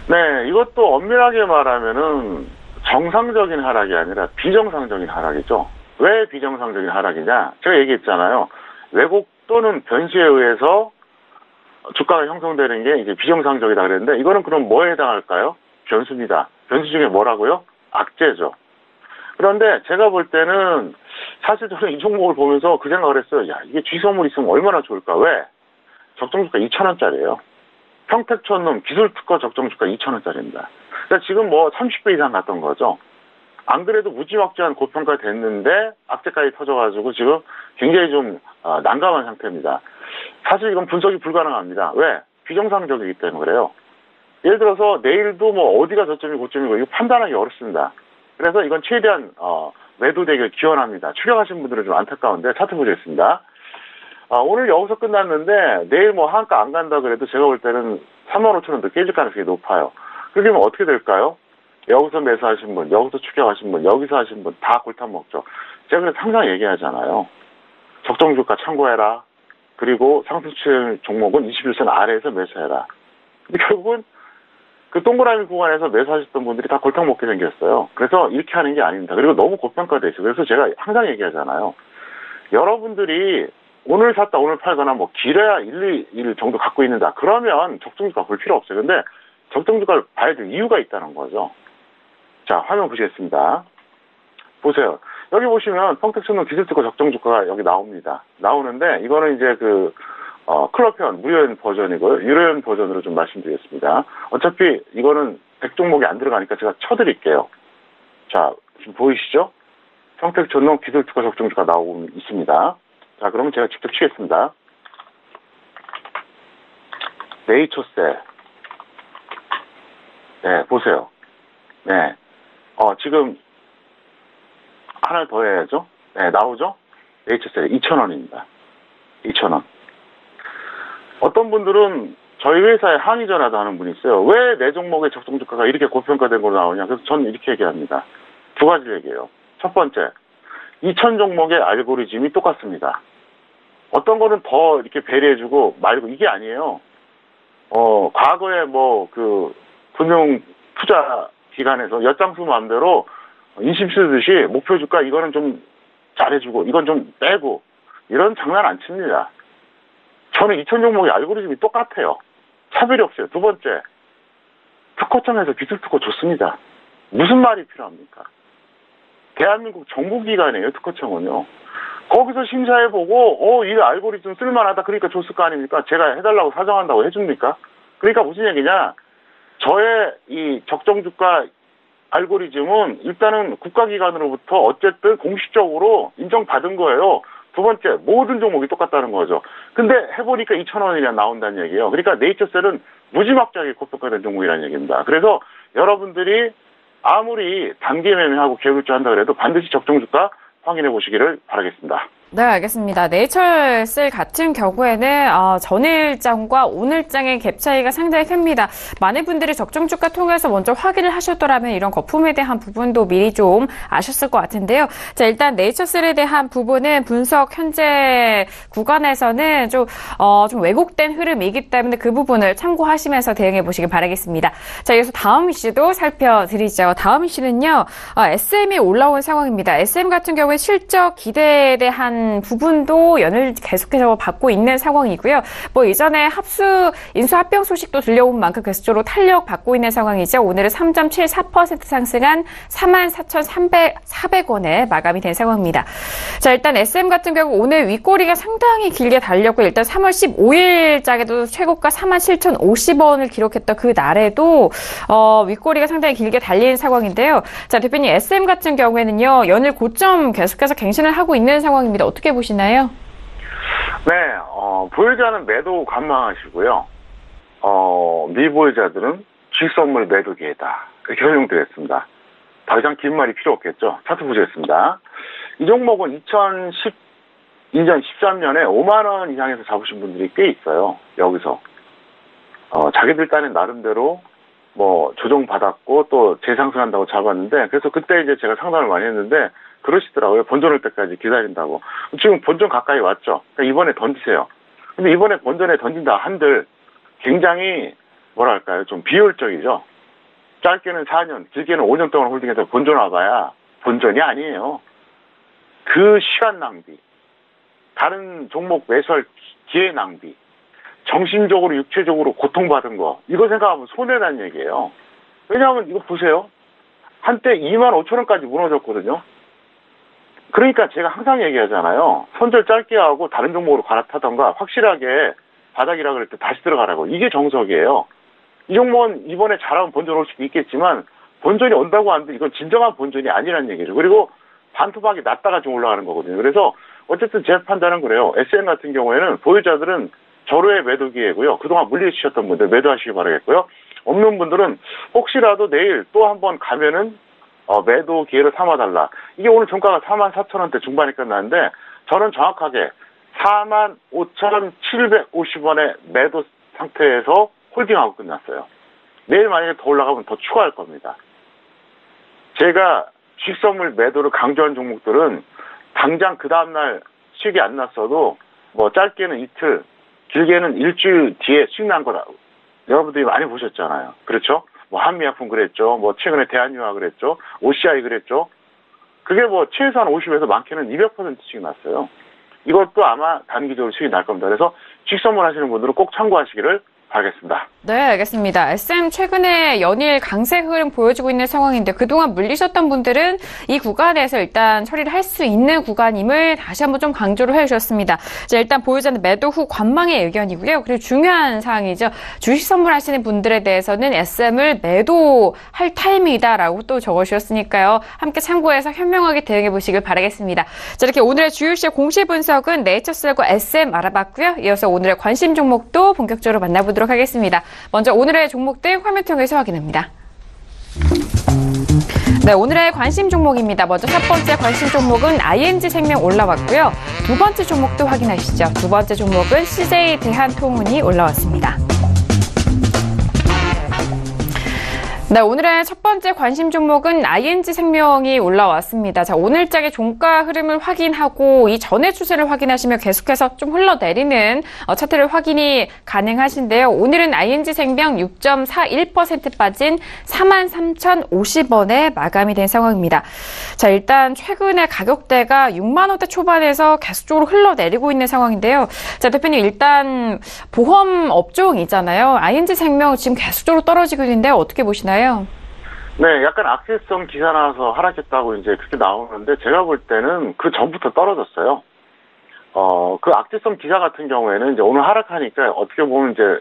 네, 이것도 엄밀하게 말하면은 정상적인 하락이 아니라 비정상적인 하락이죠. 왜 비정상적인 하락이냐? 제가 얘기했잖아요. 왜곡 또는 변수에 의해서 주가가 형성되는 게 이제 비정상적이다 그랬는데 이거는 그럼 뭐에 해당할까요? 변수입니다. 변수 중에 뭐라고요? 악재죠. 그런데 제가 볼 때는 사실 저는 이 종목을 보면서 그 생각을 했어요. 야, 이게 쥐선물 있으면 얼마나 좋을까? 왜? 적정주가 2,000원짜리예요. 평택촌놈 기술특허 적정주가 2,000원짜리입니다. 그러니까 지금 뭐 30배 이상 갔던 거죠. 안 그래도 무지막지한 고평가 됐는데 악재까지 터져가지고 지금 굉장히 좀 난감한 상태입니다. 사실 이건 분석이 불가능합니다. 왜? 비정상적이기 때문에 그래요. 예를 들어서 내일도 뭐 어디가 저점이고 고점이고 이거 판단하기 어렵습니다. 그래서 이건 최대한 매도 대결 기원합니다. 추격하신 분들은 좀 안타까운데 차트 보겠습니다. 오늘 여기서 끝났는데 내일 뭐 하한가 안 간다 그래도 제가 볼 때는 35,000원도 깨질 가능성이 높아요. 그러면 어떻게 될까요? 여기서 매수하신 분, 여기서 추격하신 분, 여기서 하신 분 다 골탕 먹죠. 제가 그래서 항상 얘기하잖아요. 적정 주가 참고해라. 그리고 상승 추세 종목은 21선 아래에서 매수해라. 근데 결국은 그 동그라미 구간에서 매수하셨던 분들이 다 골탕 먹게 생겼어요. 그래서 이렇게 하는 게 아닙니다. 그리고 너무 고평가돼 있어요. 그래서 제가 항상 얘기하잖아요. 여러분들이 오늘 샀다 오늘 팔거나 뭐 길어야 1, 2일 정도 갖고 있는다. 그러면 적정주가 볼 필요 없어요. 근데 적정주가를 봐야 될 이유가 있다는 거죠. 자, 화면 보시겠습니다. 보세요. 여기 보시면 평택촌놈 기술특허 적정주가가 여기 나옵니다. 나오는데 이거는 이제 클럽편 무료연 버전이고요. 유료연 버전으로 좀 말씀드리겠습니다. 어차피 이거는 100종목이 안 들어가니까 제가 쳐드릴게요. 자, 지금 보이시죠? 평택촌농 기술특허 적정주가 나오고 있습니다. 자, 그러면 제가 직접 치겠습니다. 네이처셀. 네, 보세요. 네. 지금 하나 더 해야죠. 네, 나오죠? 네이처셀 2,000원입니다. 2,000원. 어떤 분들은 저희 회사에 항의 전화도 하는 분이 있어요. 왜 내 종목의 적정주가가 이렇게 고평가된 걸로 나오냐. 그래서 저는 이렇게 얘기합니다. 두 가지 얘기예요. 첫 번째, 2,000 종목의 알고리즘이 똑같습니다. 어떤 거는 더 이렇게 배려해주고 말고 이게 아니에요. 과거에 금융 투자 기관에서 엿장수 마음대로 인심 쓰듯이 목표 주가 이거는 좀 잘해주고 이건 좀 빼고 이런 장난 안 칩니다. 저는 2천 종목의 알고리즘이 똑같아요. 차별이 없어요. 두 번째, 특허청에서 기술특허 줬습니다. 무슨 말이 필요합니까? 대한민국 정부기관이에요, 특허청은요. 거기서 심사해보고 이 알고리즘 쓸만하다 그러니까 줬을 거 아닙니까? 제가 해달라고 사정한다고 해줍니까? 그러니까 무슨 얘기냐, 저의 이 적정주가 알고리즘은 일단은 국가기관으로부터 어쨌든 공식적으로 인정받은 거예요. 두 번째, 모든 종목이 똑같다는 거죠. 근데 해보니까 2,000원이나 나온다는 얘기예요. 그러니까 네이처셀은 무지막지하게 고평가된 종목이라는 얘기입니다. 그래서 여러분들이 아무리 단기 매매하고 개별주 한다 그래도 반드시 적정주가 확인해 보시기를 바라겠습니다. 네, 알겠습니다. 네이처셀 같은 경우에는 전일장과 오늘장의 갭 차이가 상당히 큽니다. 많은 분들이 적정주가 통해서 먼저 확인을 하셨더라면 이런 거품에 대한 부분도 미리 좀 아셨을 것 같은데요. 자, 일단 네이처셀에 대한 부분은 분석 현재 구간에서는 좀 왜곡된 흐름이기 때문에 그 부분을 참고하시면서 대응해 보시길 바라겠습니다. 자, 이어서 다음 이슈도 살펴드리죠. 다음 이슈는요, SM이 올라온 상황입니다. SM 같은 경우에 실적 기대에 대한 부분도 연을 계속해서 받고 있는 상황이고요. 이전에 인수 합병 소식도 들려온 만큼 계속적으로 탄력 받고 있는 상황이죠. 오늘은 3.74% 상승한 44,400원에 마감이 된 상황입니다. 자, 일단 SM 같은 경우 오늘 윗꼬리가 상당히 길게 달렸고, 일단 3월 15일장에도 최고가 47,050원을 기록했던 그 날에도 윗꼬리가 상당히 길게 달린 상황인데요. 자, 대표님, SM 같은 경우에는요, 연일 고점 계속해서 갱신을 하고 있는 상황입니다. 어떻게 보시나요? 네, 보유자는 매도 관망하시고요. 미보유자들은 주식선물 매도 기회다. 이렇게 설명드렸습니다. 더 이상 긴 말이 필요 없겠죠. 차트 보시겠습니다. 이 종목은 2012년, 13년에 5만 원 이상에서 잡으신 분들이 꽤 있어요. 여기서. 자기들 딴에 나름대로 조정받았고 또 재상승한다고 잡았는데, 그래서 그때 이제 제가 상담을 많이 했는데 그러시더라고요. 본전 올 때까지 기다린다고. 지금 본전 가까이 왔죠. 그러니까 이번에 던지세요. 근데 이번에 본전에 던진다 한들 굉장히 좀 비효율적이죠. 짧게는 4년, 길게는 5년 동안 홀딩해서 본전 와봐야 본전이 아니에요. 그 시간 낭비, 다른 종목 매수할 기회 낭비, 정신적으로 육체적으로 고통받은 거, 이거 생각하면 손해라는 얘기예요. 왜냐하면 이거 보세요. 한때 25,000원까지 무너졌거든요. 그러니까 제가 항상 얘기하잖아요. 손절 짧게 하고 다른 종목으로 갈아타던가 확실하게 바닥이라 그럴 때 다시 들어가라고. 이게 정석이에요. 이 종목은 이번에 잘하면 본전 올 수도 있겠지만 본전이 온다고 하는데 이건 진정한 본전이 아니라는 얘기죠. 그리고 반토막이 났다가 좀 올라가는 거거든요. 그래서 어쨌든 제 판단은 그래요. SM 같은 경우에는 보유자들은 절호의 매도 기회고요. 그동안 물리치셨던 분들 매도하시기 바라겠고요. 없는 분들은 혹시라도 내일 또 한번 가면은 매도 기회를 삼아달라. 이게 오늘 종가가 44,000원대 중반에 끝났는데 저는 정확하게 45,750원의 매도 상태에서 홀딩하고 끝났어요. 내일 만약에 더 올라가면 더 추가할 겁니다. 제가 주식선물 매도를 강조한 종목들은 당장 그 다음날 수익이 안 났어도 짧게는 이틀, 길게는 일주일 뒤에 수익 난 거라 여러분들이 많이 보셨잖아요. 그렇죠? 한미약품 그랬죠. 최근에 대한유화 그랬죠. OCI 그랬죠. 그게 최소한 50에서 많게는 200%씩 났어요. 이것도 아마 단기적으로 수익이 날 겁니다. 그래서 주식선물 하시는 분들은 꼭 참고하시기를 바라겠습니다. 네, 알겠습니다. SM 최근에 연일 강세 흐름 보여주고 있는 상황인데 그동안 물리셨던 분들은 이 구간에서 일단 처리를 할 수 있는 구간임을 다시 한번 좀 강조를 해주셨습니다. 자, 일단 보유자는 매도 후 관망의 의견이고요. 그리고 중요한 사항이죠. 주식 선물하시는 분들에 대해서는 SM을 매도할 타임이다라고 또 적어주셨으니까요. 함께 참고해서 현명하게 대응해 보시길 바라겠습니다. 자, 이렇게 오늘의 주요 시장 공시 분석은 네이처셀과 SM 알아봤고요. 이어서 오늘의 관심 종목도 본격적으로 만나보도록 하겠습니다. 먼저 오늘의 종목들 화면 통해서 확인합니다. 네, 오늘의 관심 종목입니다. 먼저 첫 번째 관심 종목은 ING생명 올라왔고요. 두 번째 종목도 확인하시죠. 두 번째 종목은 CJ 대한통운이 올라왔습니다. 네, 오늘의 첫 번째 관심 종목은 ING생명이 올라왔습니다. 자, 오늘장의 종가 흐름을 확인하고 이 전의 추세를 확인하시면 계속해서 좀 흘러내리는 차트를 확인이 가능하신데요. 오늘은 ING생명 6.41% 빠진 43,050원에 마감이 된 상황입니다. 자, 일단 최근에 가격대가 6만 원대 초반에서 계속적으로 흘러내리고 있는 상황인데요. 자, 대표님 일단 보험 업종이잖아요. ING생명 지금 계속적으로 떨어지고 있는데 어떻게 보시나요? 네, 약간 악재성 기사 나와서 하락했다고 이제 그렇게 나오는데 제가 볼 때는 그 전부터 떨어졌어요. 그 악재성 기사 같은 경우에는 이제 오늘 하락하니까 어떻게 보면 이제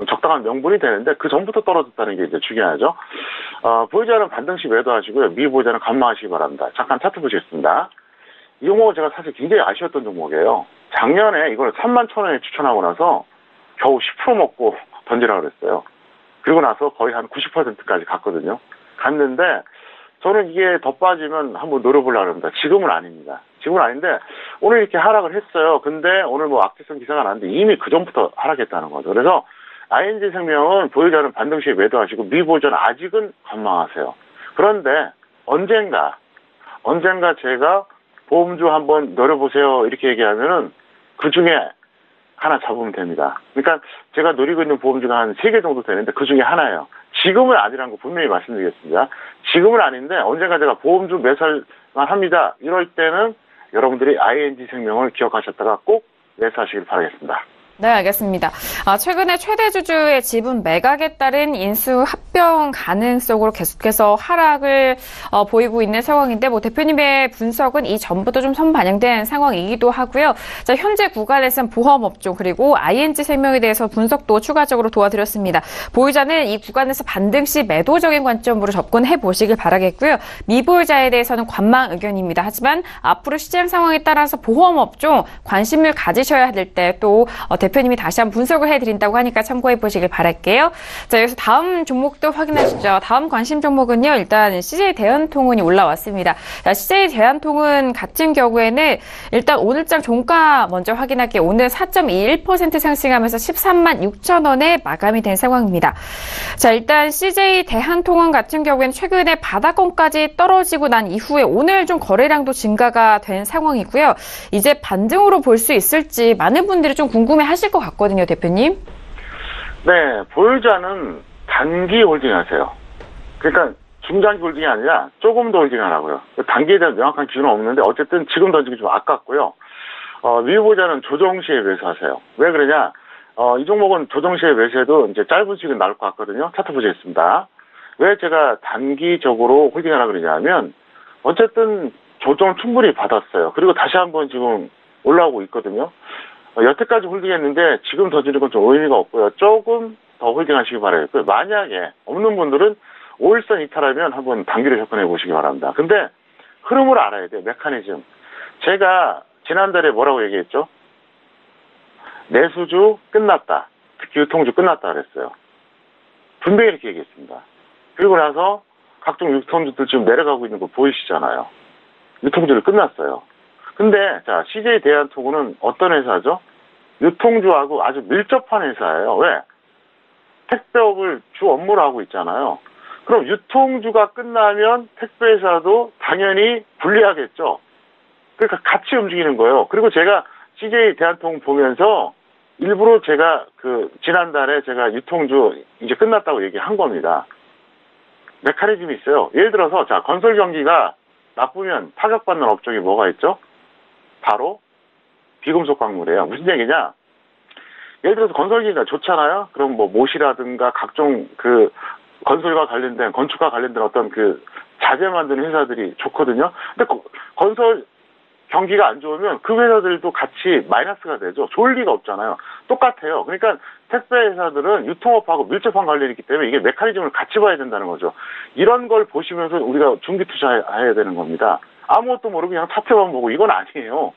적당한 명분이 되는데 그 전부터 떨어졌다는 게 이제 중요하죠. 보유자는 반등시 매도하시고요. 미보유자는 감마하시기 바랍니다. 잠깐 차트 보시겠습니다. 이 종목은 제가 사실 굉장히 아쉬웠던 종목이에요. 작년에 이걸 31,000원에 추천하고 나서 겨우 10% 먹고 던지라고 그랬어요. 그리고 나서 거의 한 90%까지 갔거든요. 갔는데 저는 이게 더 빠지면 한번 노려보려고 합니다. 지금은 아닙니다. 지금은 아닌데 오늘 이렇게 하락을 했어요. 근데 오늘 뭐 악재성 기사가 나왔는데 이미 그 전부터 하락했다는 거죠. 그래서 ING생명은 보유자는 반등 시에 매도하시고 미보유자는 아직은 관망하세요. 그런데 언젠가 제가 보험주 한번 노려보세요 이렇게 얘기하면은 그 중에 하나 잡으면 됩니다. 그러니까 제가 노리고 있는 보험주가 한 3개 정도 되는데 그 중에 하나예요. 지금은 아니라는 거 분명히 말씀드리겠습니다. 지금은 아닌데 언젠가 제가 보험주 매수만 합니다. 이럴 때는 여러분들이 ING생명을 기억하셨다가 꼭 매수하시길 바라겠습니다. 네, 알겠습니다. 최근에 최대 주주의 지분 매각에 따른 인수 합병 가능성으로 계속해서 하락을 보이고 있는 상황인데 뭐 대표님의 분석은 이 전부터 좀 선반영된 상황이기도 하고요. 자, 현재 구간에서는 보험업종 그리고 ING생명에 대해서 분석도 추가적으로 도와드렸습니다. 보유자는 이 구간에서 반등 시 매도적인 관점으로 접근해 보시길 바라겠고요. 미보유자에 대해서는 관망 의견입니다. 하지만 앞으로 시장 상황에 따라서 보험업종 관심을 가지셔야 될 때 또 대표님이 다시 한번 분석을 해드린다고 하니까 참고해 보시길 바랄게요. 자, 여기서 다음 종목도 확인하시죠. 다음 관심 종목은요. 일단 CJ대한통운이 올라왔습니다. 자, CJ대한통운 같은 경우에는 일단 오늘장 종가 먼저 확인할게요. 오늘 4.21% 상승하면서 13만 6천 원에 마감이 된 상황입니다. 자, 일단 CJ대한통운 같은 경우에는 최근에 바닥권까지 떨어지고 난 이후에 오늘 좀 거래량도 증가가 된 상황이고요. 이제 반등으로 볼 수 있을지 많은 분들이 좀 궁금해하실 것 같거든요, 대표님. 네, 보유자는 단기 홀딩하세요. 그러니까 중장기 홀딩이 아니라 조금 더 홀딩하라고요. 단기에 대한 명확한 기준은 없는데 어쨌든 지금 던지기 좀 아깝고요. 미보유자는 조정 시에 매수하세요. 왜 그러냐? 이 종목은 조정 시에 매수해도 이제 짧은 수익은 나올 것 같거든요. 차트 보시겠습니다. 왜 제가 단기적으로 홀딩하라 그러냐면 어쨌든 조정 충분히 받았어요. 그리고 다시 한번 지금 올라오고 있거든요. 여태까지 홀딩했는데 지금 던지는 건 좀 의미가 없고요. 조금 더 홀딩하시기 바라겠고요. 만약에 없는 분들은 5일선 이탈하면 한번 단기로 접근해 보시기 바랍니다. 근데 흐름을 알아야 돼요. 메커니즘. 제가 지난달에 뭐라고 얘기했죠? 내수주 끝났다. 특히 유통주 끝났다 그랬어요. 분명히 이렇게 얘기했습니다. 그리고 나서 각종 유통주들 지금 내려가고 있는 거 보이시잖아요. 유통주를 끝났어요. 근데 자, CJ대한통운은 어떤 회사죠? 유통주하고 아주 밀접한 회사예요. 왜? 택배업을 주 업무로 하고 있잖아요. 그럼 유통주가 끝나면 택배회사도 당연히 불리하겠죠. 그러니까 같이 움직이는 거예요. 그리고 제가 CJ대한통운 보면서 일부러 제가 지난달에 제가 유통주 이제 끝났다고 얘기한 겁니다. 메커니즘이 있어요. 예를 들어서 자, 건설 경기가 나쁘면 타격받는 업종이 뭐가 있죠? 바로 비금속 광물이에요. 무슨 얘기냐? 예를 들어서 건설기가 좋잖아요. 그럼 뭐 못이라든가 각종 건설과 관련된 건축과 관련된 어떤 자재 만드는 회사들이 좋거든요. 근데 건설 경기가 안 좋으면 그 회사들도 같이 마이너스가 되죠. 좋을 리가 없잖아요. 똑같아요. 그러니까 택배 회사들은 유통업하고 밀접한 관련이 있기 때문에 이게 메커니즘을 같이 봐야 된다는 거죠. 이런 걸 보시면서 우리가 중기 투자해야 되는 겁니다. 아무것도 모르고 그냥 차트만 보고 이건 아니에요.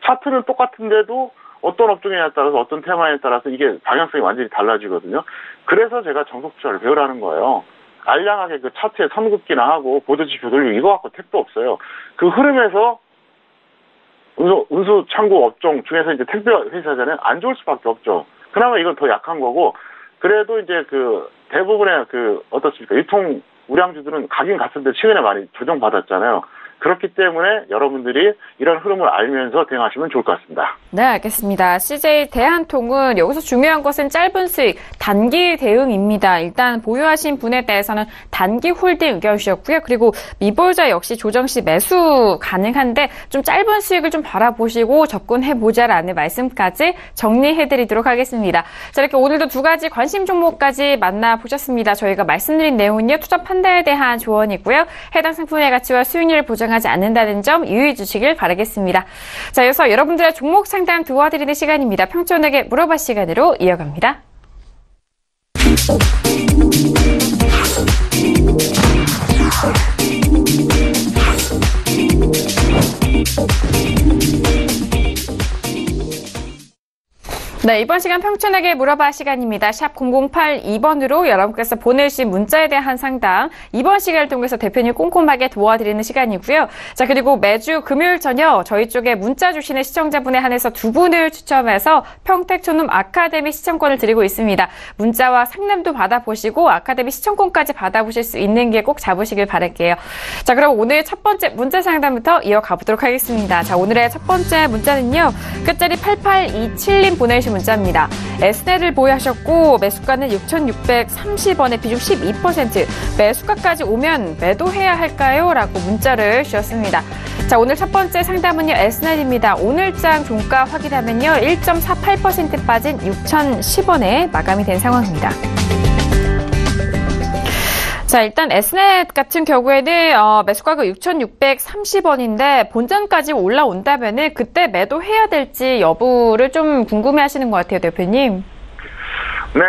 차트는 똑같은데도 어떤 업종에 따라서 어떤 테마에 따라서 이게 방향성이 완전히 달라지거든요. 그래서 제가 정석 투자를 배우라는 거예요. 알량하게 차트에 선긋기나 하고 보도지표 돌리고 이거 갖고 택도 없어요. 그 흐름에서 운수 창고 업종 중에서 이제 택배 회사잖아요. 안 좋을 수밖에 없죠. 그나마 이건 더 약한 거고, 그래도 이제 대부분의 어떻습니까? 유통 우량주들은 가긴 갔었는데 최근에 많이 조정받았잖아요. 그렇기 때문에 여러분들이 이런 흐름을 알면서 대응하시면 좋을 것 같습니다. 네, 알겠습니다. CJ 대한통운 여기서 중요한 것은 짧은 수익, 단기 대응입니다. 일단 보유하신 분에 대해서는 단기 홀딩 의견 주셨고요. 그리고 미보유자 역시 조정 시 매수 가능한데 좀 짧은 수익을 좀 바라보시고 접근해보자라는 말씀까지 정리해드리도록 하겠습니다. 자, 이렇게 오늘도 두 가지 관심 종목까지 만나보셨습니다. 저희가 말씀드린 내용은요, 투자 판단에 대한 조언이고요. 해당 상품의 가치와 수익률을 보장하지 않는다는 점 유의해 주시길 바라겠습니다. 자, 이어서 여러분들의 종목 상담 도와드리는 시간입니다. 평촌에게 물어봐 시간으로 이어갑니다. 네, 이번 시간 평촌에게 물어봐 시간입니다. 샵 0082번으로 여러분께서 보내주신 문자에 대한 상담, 이번 시간을 통해서 대표님 꼼꼼하게 도와드리는 시간이고요. 자, 그리고 매주 금요일 저녁 저희 쪽에 문자 주시는 시청자분에 한해서 두 분을 추첨해서 평택촌놈 아카데미 시청권을 드리고 있습니다. 문자와 상담도 받아보시고 아카데미 시청권까지 받아보실 수 있는 게 꼭 잡으시길 바랄게요. 자, 그럼 오늘 첫 번째 문자 상담부터 이어가 보도록 하겠습니다. 자, 오늘의 첫 번째 문자는요, 끝자리 8827님 보내주신 문자입니다. S넷을 보유하셨고 매수가는 6,630원에 비중 12%, 매수가까지 오면 매도해야 할까요? 라고 문자를 주셨습니다. 자, 오늘 첫 번째 상담은요, S넷입니다. 오늘장 종가 확인하면요, 1.48% 빠진 6,010원에 마감이 된 상황입니다. 자, 일단 S넷 같은 경우에는 매수가가 6,630원인데 본전까지 올라온다면은 그때 매도해야 될지 여부를 좀 궁금해하시는 것 같아요, 대표님. 네,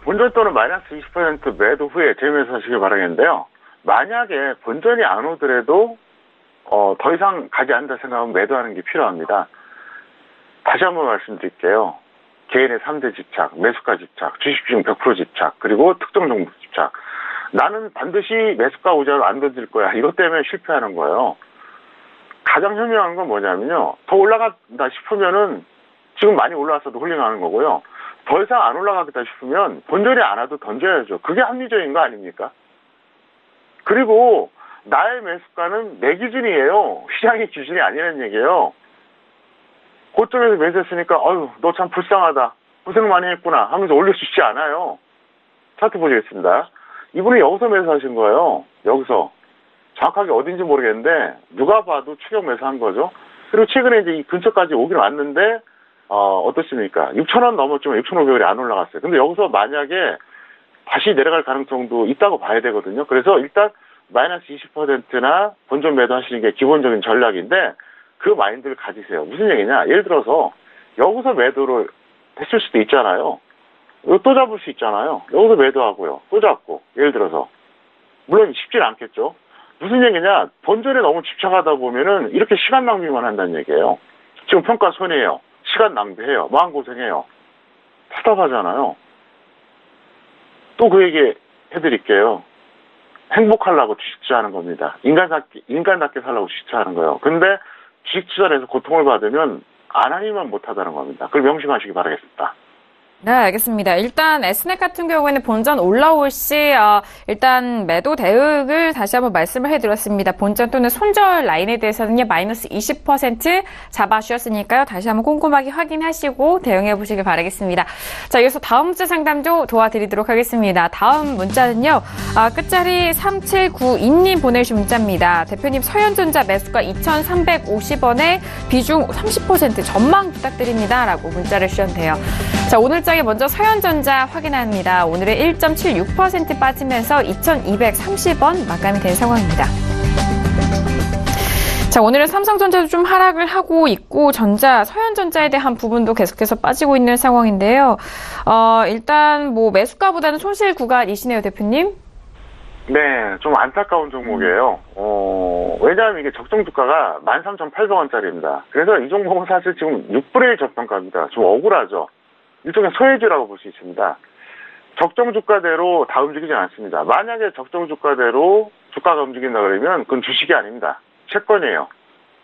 본전 또는 마이너스 20% 매도 후에 재매수하시길 바라겠는데요. 만약에 본전이 안 오더라도 더 이상 가지 않는다 생각하면 매도하는 게 필요합니다. 다시 한번 말씀드릴게요. 개인의 3대 집착, 매수가 집착, 주식중 100% 집착, 그리고 특정 종목 집착. 나는 반드시 매수가 오자로 안 던질 거야. 이것 때문에 실패하는 거예요. 가장 현명한 건 뭐냐면요, 더 올라간다 싶으면은 지금 많이 올라왔어도 홀링하는 거고요. 더 이상 안 올라가겠다 싶으면 본전이 안 와도 던져야죠. 그게 합리적인 거 아닙니까? 그리고 나의 매수가는 내 기준이에요. 시장의 기준이 아니라는 얘기예요. 고점에서 매수했으니까 너 참 불쌍하다, 고생 많이 했구나 하면서 올려주지 않아요. 차트 보시겠습니다. 이분이 여기서 매수하신 거예요. 여기서. 정확하게 어딘지 모르겠는데 누가 봐도 추격 매수한 거죠. 그리고 최근에 이제 이 근처까지 오긴 왔는데 어떻습니까? 6,000원 넘었지만 6,500원이 안 올라갔어요. 근데 여기서 만약에 다시 내려갈 가능성도 있다고 봐야 되거든요. 그래서 일단 마이너스 20%나 본전 매도하시는 게 기본적인 전략인데 그 마인드를 가지세요. 무슨 얘기냐? 예를 들어서 여기서 매도를 했을 수도 있잖아요. 이거 또 잡을 수 있잖아요. 여기서 매도하고요, 또 잡고. 예를 들어서 물론 쉽진 않겠죠. 무슨 얘기냐, 본전에 너무 집착하다 보면은 이렇게 시간 낭비만 한다는 얘기예요. 지금 평가 손해예요, 시간 낭비해요, 마음고생해요, 답답하잖아요. 또 그 얘기 해드릴게요. 행복하려고 주식 투자하는 겁니다. 인간답게 살려고 주식 투자하는 거예요. 근데 주식 투자를 해서 고통을 받으면 안 하니만 못하다는 겁니다. 그걸 명심하시기 바라겠습니다. 네, 알겠습니다. 일단 S넷 같은 경우에는 본전 올라올 시 일단 매도 대응을 다시 한번 말씀을 해드렸습니다. 본전 또는 손절 라인에 대해서는요, 마이너스 20% 잡아주셨으니까요, 다시 한번 꼼꼼하게 확인하시고 대응해 보시길 바라겠습니다. 자, 이어서 다음 문자 상담도 도와드리도록 하겠습니다. 다음 문자는요, 끝자리 3792님 보내주신 문자입니다. 대표님, 서현전자 매수가 2,350원에 비중 30% 전망 부탁드립니다. 라고 문자를 주셨는데요. 자, 오늘장에 먼저 서현전자 확인합니다. 오늘은 1.76% 빠지면서 2,230원 마감이 된 상황입니다. 자, 오늘은 삼성전자도 좀 하락을 하고 있고 서현전자에 대한 부분도 계속해서 빠지고 있는 상황인데요. 일단 매수가보다는 손실 구간이시네요, 대표님. 네, 좀 안타까운 종목이에요. 왜냐하면 이게 적정 주가가 13,800원짜리입니다. 그래서 이 종목은 사실 지금 6분의 1 적정가입니다. 좀 억울하죠. 일종의 소외주라고 볼 수 있습니다. 적정 주가대로 다 움직이지 않습니다. 만약에 적정 주가대로 주가가 움직인다 그러면 그건 주식이 아닙니다. 채권이에요.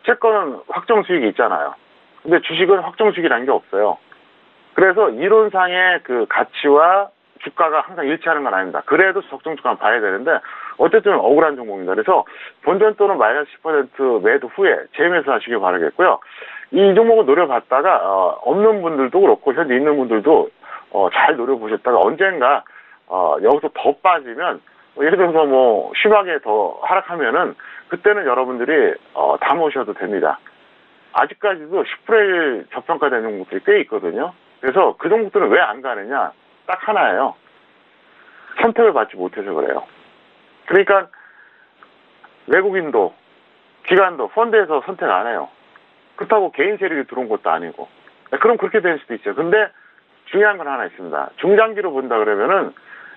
채권은 확정 수익이 있잖아요. 근데 주식은 확정 수익이라는 게 없어요. 그래서 이론상의 그 가치와 주가가 항상 일치하는 건 아닙니다. 그래도 적정 주가는 봐야 되는데 어쨌든 억울한 종목입니다. 그래서 본전 또는 마이너스 10% 매도 후에 재매수 하시길 바라겠고요. 이 종목을 노려봤다가 없는 분들도 그렇고 현재 있는 분들도 잘 노려보셨다가 언젠가 여기서 더 빠지면 예를 들어서 뭐 심하게 더 하락하면은 그때는 여러분들이 담으셔도 됩니다. 아직까지도 10분의 1 저평가된 종목들이 꽤 있거든요. 그래서 그 종목들은 왜 안 가느냐? 딱 하나예요. 선택을 받지 못해서 그래요. 그러니까 외국인도 기관도 펀드에서 선택 안 해요. 그렇다고 개인 세력이 들어온 것도 아니고. 그럼 그렇게 될 수도 있어요. 근데 중요한 건 하나 있습니다. 중장기로 본다 그러면은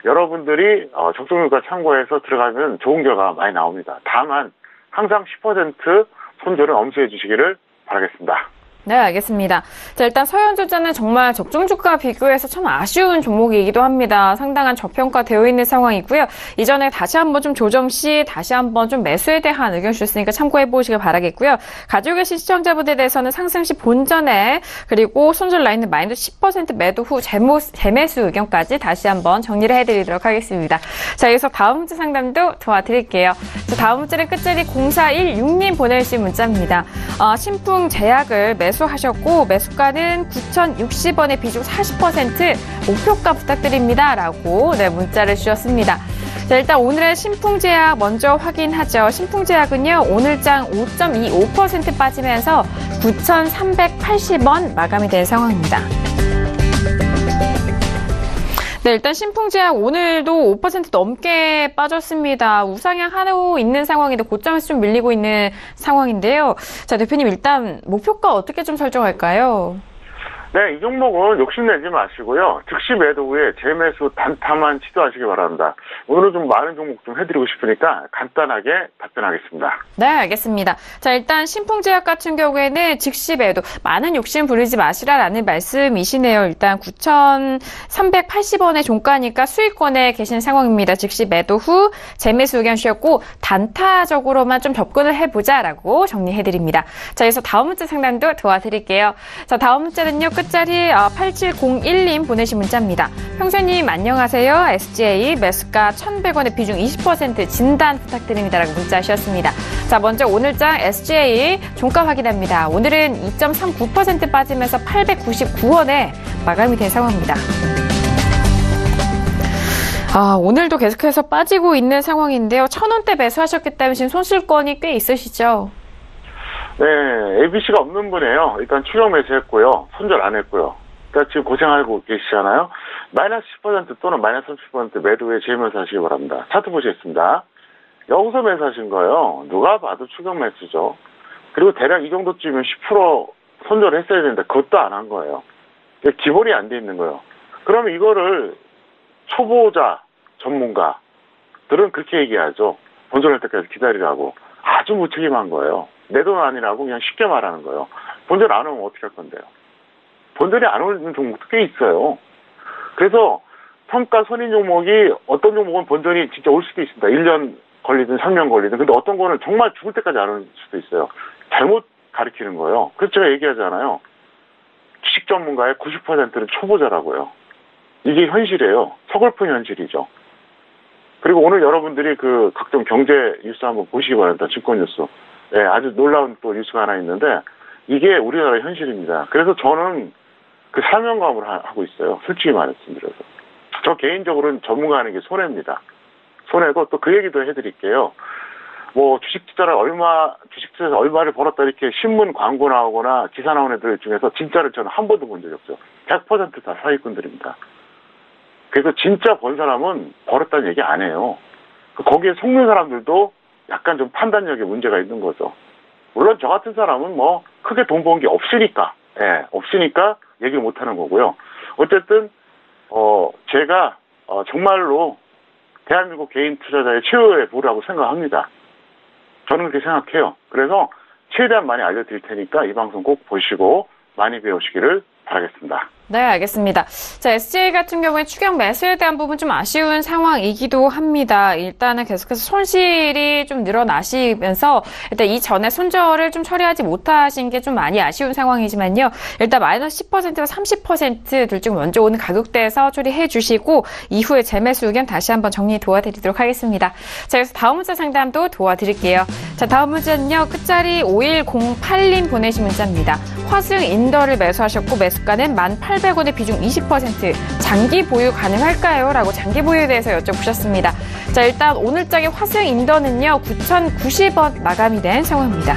여러분들이 적정주가 참고해서 들어가면 좋은 결과가 많이 나옵니다. 다만 항상 10% 손절은 엄수해 주시기를 바라겠습니다. 네, 알겠습니다. 자, 일단 서현주자는 정말 적정주가 비교해서 참 아쉬운 종목이기도 합니다. 상당한 저평가되어 있는 상황이고요. 이전에 다시 한번 좀 조정 시 다시 한번 좀 매수에 대한 의견 주셨으니까 참고해 보시길 바라겠고요. 가지고 계신 시청자분들에 대해서는 상승 시 본전에 그리고 손절 라인은 마이너스 10% 매도 후 재매수 의견까지 다시 한번 정리를 해드리도록 하겠습니다. 자, 여기서 다음 문자 상담도 도와드릴게요. 자, 다음 문자는 끝자리 0416님 보내주신 문자입니다. 신풍제약을 매수하셨고 매수가는 9,060원에 비중 40% 목표가 부탁드립니다. 라고 문자를 주셨습니다. 자, 일단 오늘의 신풍제약 먼저 확인하죠. 신풍제약은요, 오늘장 5.25% 빠지면서 9,380원 마감이 된 상황입니다. 네, 일단 신풍제약 오늘도 5% 넘게 빠졌습니다. 우상향 하고 있는 상황인데 고점에서 좀 밀리고 있는 상황인데요. 자, 대표님 일단 목표가 어떻게 좀 설정할까요? 네, 이 종목은 욕심내지 마시고요. 즉시 매도 후에 재매수 단타만 시도하시기 바랍니다. 오늘은 좀 많은 종목 좀 해드리고 싶으니까 간단하게 답변하겠습니다. 네, 알겠습니다. 자, 일단 신풍제약 같은 경우에는 즉시 매도, 많은 욕심 부리지 마시라라는 말씀이시네요. 일단 9,380원의 종가니까 수익권에 계신 상황입니다. 즉시 매도 후 재매수 의견 주셨고 단타적으로만 좀 접근을 해보자라고 정리해드립니다. 자, 여기서 다음 문자 상담도 도와드릴게요. 자, 다음 문자는요. 끝자리 8701님 보내신 문자입니다. 평소님 안녕하세요. SGA 매수가 1,100원의 비중 20% 진단 부탁드립니다라고 문자 주셨습니다. 자, 먼저 오늘장 SGA 종가 확인합니다. 오늘은 2.39% 빠지면서 899원에 마감이 된 상황입니다. 오늘도 계속해서 빠지고 있는 상황인데요. 1,000원대 매수하셨기 때문에 지금 손실권이 꽤 있으시죠? 네, ABC가 없는 분이에요. 일단 추격 매수했고요. 손절 안 했고요. 그러니까 지금 고생하고 계시잖아요. 마이너스 10% 또는 마이너스 30% 매도 후에 재매수 하시기 바랍니다. 차트 보시겠습니다. 여기서 매수하신 거예요. 누가 봐도 추격 매수죠. 그리고 대략 이 정도쯤이면 10% 손절을 했어야 되는데 그것도 안 한 거예요. 기본이 안 돼 있는 거예요. 그러면 이거를 초보자 전문가들은 그렇게 얘기하죠. 본전할 때까지 기다리라고. 아주 무책임한 거예요. 내 돈 아니라고 그냥 쉽게 말하는 거예요. 본전 안 오면 어떻게 할 건데요? 본전이 안 오는 종목도 꽤 있어요. 그래서 평가 선인 종목이 어떤 종목은 본전이 진짜 올 수도 있습니다. 1년 걸리든 3년 걸리든. 근데 어떤 거는 정말 죽을 때까지 안 올 수도 있어요. 잘못 가리키는 거예요. 그래서 제가 얘기하잖아요. 주식 전문가의 90%는 초보자라고요. 이게 현실이에요. 서글픈 현실이죠. 그리고 오늘 여러분들이 그 각종 경제 뉴스 한번 보시기 바랍니다. 증권 뉴스. 네, 아주 놀라운 또 뉴스가 하나 있는데 이게 우리나라의 현실입니다. 그래서 저는 그 사명감을 하고 있어요. 솔직히 말씀드려서. 저 개인적으로는 전문가 하는 게 손해입니다. 손해고 또 그 얘기도 해드릴게요. 뭐 주식 투자에서 얼마를 벌었다 이렇게 신문 광고 나오거나 기사 나오는 애들 중에서 진짜를 저는 한 번도 본 적이 없어요. 100% 다 사기꾼들입니다. 그래서 진짜 번 사람은 벌었다는 얘기 안 해요. 거기에 속는 사람들도 약간 좀 판단력에 문제가 있는 거죠. 물론 저 같은 사람은 뭐 크게 돈 번 게 없으니까, 없으니까 얘기를 못 하는 거고요. 어쨌든 제가 정말로 대한민국 개인 투자자의 최후의 부라고 생각합니다. 저는 그렇게 생각해요. 그래서 최대한 많이 알려드릴 테니까 이 방송 꼭 보시고 많이 배우시기를 바라겠습니다. 네, 알겠습니다. 자, SJ 같은 경우에 추격 매수에 대한 부분 좀 아쉬운 상황이기도 합니다. 일단은 계속해서 손실이 좀 늘어나시면서 일단 이전에 손절을 좀 처리하지 못하신 게 좀 많이 아쉬운 상황이지만요. 일단 마이너스 10%와 30% 둘 중 먼저 오는 가격대에서 처리해 주시고 이후에 재매수 의견 다시 한번 정리 도와드리도록 하겠습니다. 자, 그래서 다음 문자 상담도 도와드릴게요. 자, 다음 문자는요. 끝자리 5108님 보내신 문자입니다. 화승 인더를 매수하셨고 매수가는 1,800원의 비중 20%. 장기 보유 가능할까요? 라고 장기 보유에 대해서 여쭤보셨습니다. 자, 일단 오늘장의 화승 인더는요. 9,090원 마감이 된 상황입니다.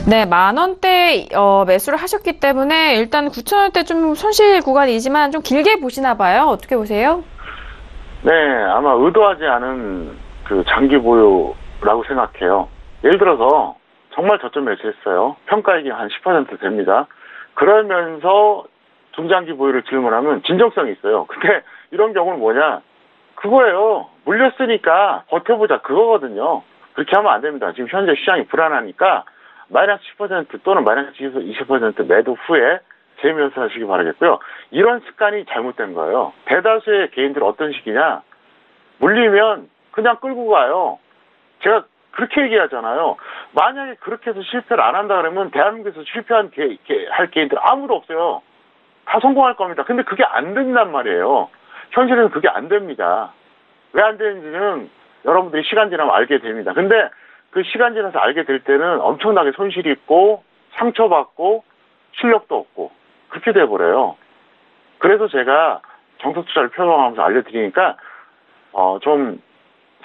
네, 10,000원대 매수를 하셨기 때문에 일단 9,000원대 좀 손실 구간이지만 좀 길게 보시나 봐요. 어떻게 보세요? 네, 아마 의도하지 않은 그 장기 보유라고 생각해요. 예를 들어서 정말 저점 매수했어요. 평가액이 한 10% 됩니다. 그러면서 중장기 보유를 질문하면 진정성이 있어요. 근데 이런 경우는 뭐냐? 그거예요. 물렸으니까 버텨보자 그거거든요. 그렇게 하면 안 됩니다. 지금 현재 시장이 불안하니까 마이너스 10% 또는 마이너스 20% 매도 후에 재매수 하시기 바라겠고요. 이런 습관이 잘못된 거예요. 대다수의 개인들 어떤 식이냐? 물리면 그냥 끌고 가요. 제가 그렇게 얘기하잖아요. 만약에 그렇게 해서 실패를 안 한다 그러면 대한민국에서 실패한 할 개인들 아무도 없어요. 다 성공할 겁니다. 근데 그게 안 된단 말이에요. 현실에는 그게 안 됩니다. 왜 안 되는지는 여러분들이 시간 지나면 알게 됩니다. 근데 그 시간 지나서 알게 될 때는 엄청나게 손실이 있고 상처받고 실력도 없고 그렇게 돼버려요. 그래서 제가 정석 투자를 표방하면서 알려드리니까 좀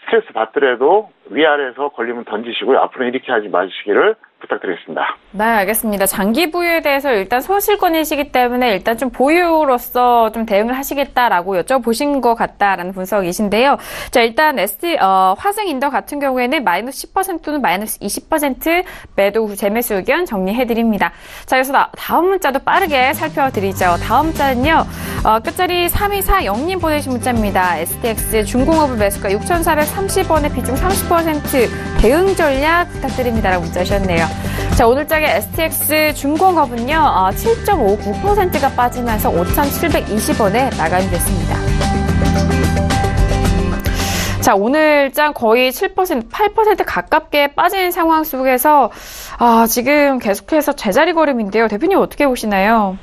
스트레스 받더라도 위아래에서 걸리면 던지시고요. 앞으로는 이렇게 하지 마시기를 부탁드리겠습니다. 네, 알겠습니다. 장기 보유에 대해서 일단 소실권이시기 때문에 일단 좀 보유로서 좀 대응을 하시겠다라고 여쭤보신 것 같다라는 분석이신데요. 자, 일단 화승 인더 같은 경우에는 마이너스 10% 또는 마이너스 20% 매도 후 재매수 의견 정리해드립니다. 자, 그래서 다음 문자도 빠르게 살펴드리죠. 다음 문자는요. 끝자리 3240님 보내신 문자입니다. STX 중공업을 매수가 6,430원의 비중 30% 대응 전략 부탁드립니다라고 문자 주셨네요. 자, 오늘장의 STX 중공업은요, 7.59%가 빠지면서 5,720원에 마감이 됐습니다. 자, 오늘장 거의 7%, 8% 가깝게 빠진 상황 속에서, 지금 계속해서 제자리 걸음인데요. 대표님 어떻게 보시나요?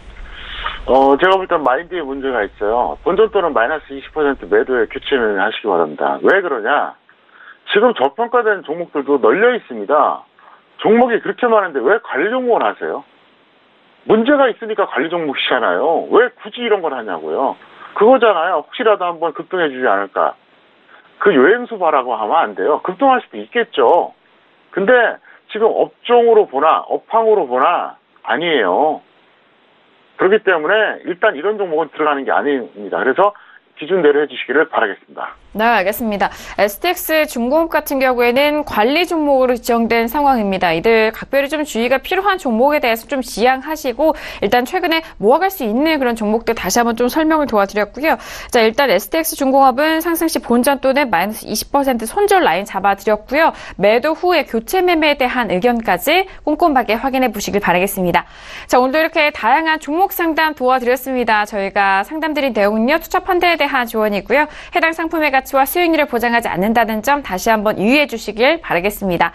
제가 볼 땐 마인드에 문제가 있어요. 본전 또는 마이너스 20% 매도에 교체를 하시기 바랍니다. 왜 그러냐? 지금 저평가된 종목들도 널려 있습니다. 종목이 그렇게 많은데 왜 관리 종목을 하세요? 문제가 있으니까 관리 종목이잖아요. 왜 굳이 이런 걸 하냐고요. 그거잖아요. 혹시라도 한번 급등해 주지 않을까. 그 요행수 봐라고 하면 안 돼요. 급등할 수도 있겠죠. 근데 지금 업종으로 보나 업황으로 보나 아니에요. 그렇기 때문에 일단 이런 종목은 들어가는 게 아닙니다. 그래서 기준대로 해주시기를 바라겠습니다. 네, 알겠습니다. STX 중공업 같은 경우에는 관리 종목으로 지정된 상황입니다. 이들 각별히 좀 주의가 필요한 종목에 대해서 좀 지양하시고 일단 최근에 모아갈 수 있는 그런 종목들 다시 한번 좀 설명을 도와드렸고요. 자, 일단 STX 중공업은 상승 시 본전 또는 마이너스 20% 손절 라인 잡아드렸고요. 매도 후에 교체 매매에 대한 의견까지 꼼꼼하게 확인해 보시길 바라겠습니다. 자, 오늘도 이렇게 다양한 종목 상담 도와드렸습니다. 저희가 상담드린 내용은요, 투자 판단에 대한 조언이고요. 해당 상품의 가치와 수익률을 보장하지 않는다는 점 다시 한번 유의해 주시길 바라겠습니다.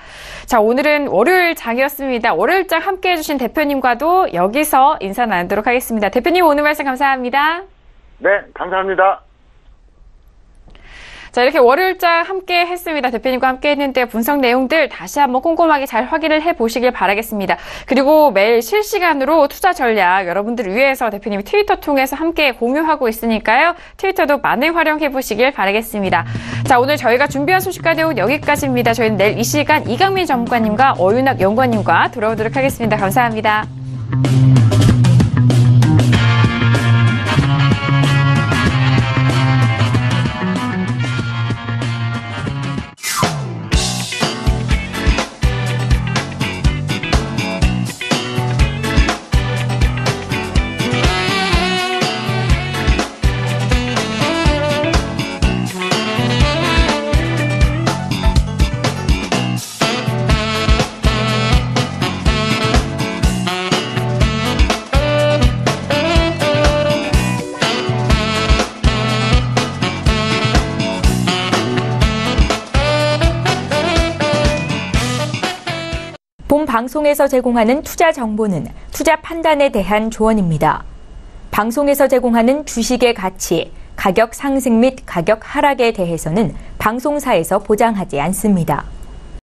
자, 오늘은 월요일 장이었습니다. 월요일장 함께해 주신 대표님과도 여기서 인사 나누도록 하겠습니다. 대표님 오늘 말씀 감사합니다. 네, 감사합니다. 자, 이렇게 월요일장 함께 했습니다. 대표님과 함께 했는데 분석 내용들 다시 한번 꼼꼼하게 잘 확인을 해보시길 바라겠습니다. 그리고 매일 실시간으로 투자 전략 여러분들을 위해서 대표님이 트위터 통해서 함께 공유하고 있으니까요. 트위터도 많이 활용해보시길 바라겠습니다. 자, 오늘 저희가 준비한 소식과 내용 여기까지입니다. 저희는 내일 이 시간 이강민 전문가님과 어윤학 연구원님과 돌아오도록 하겠습니다. 감사합니다. 본 방송에서 제공하는 투자 정보는 투자 판단에 대한 조언입니다. 방송에서 제공하는 주식의 가치, 가격 상승 및 가격 하락에 대해서는 방송사에서 보장하지 않습니다.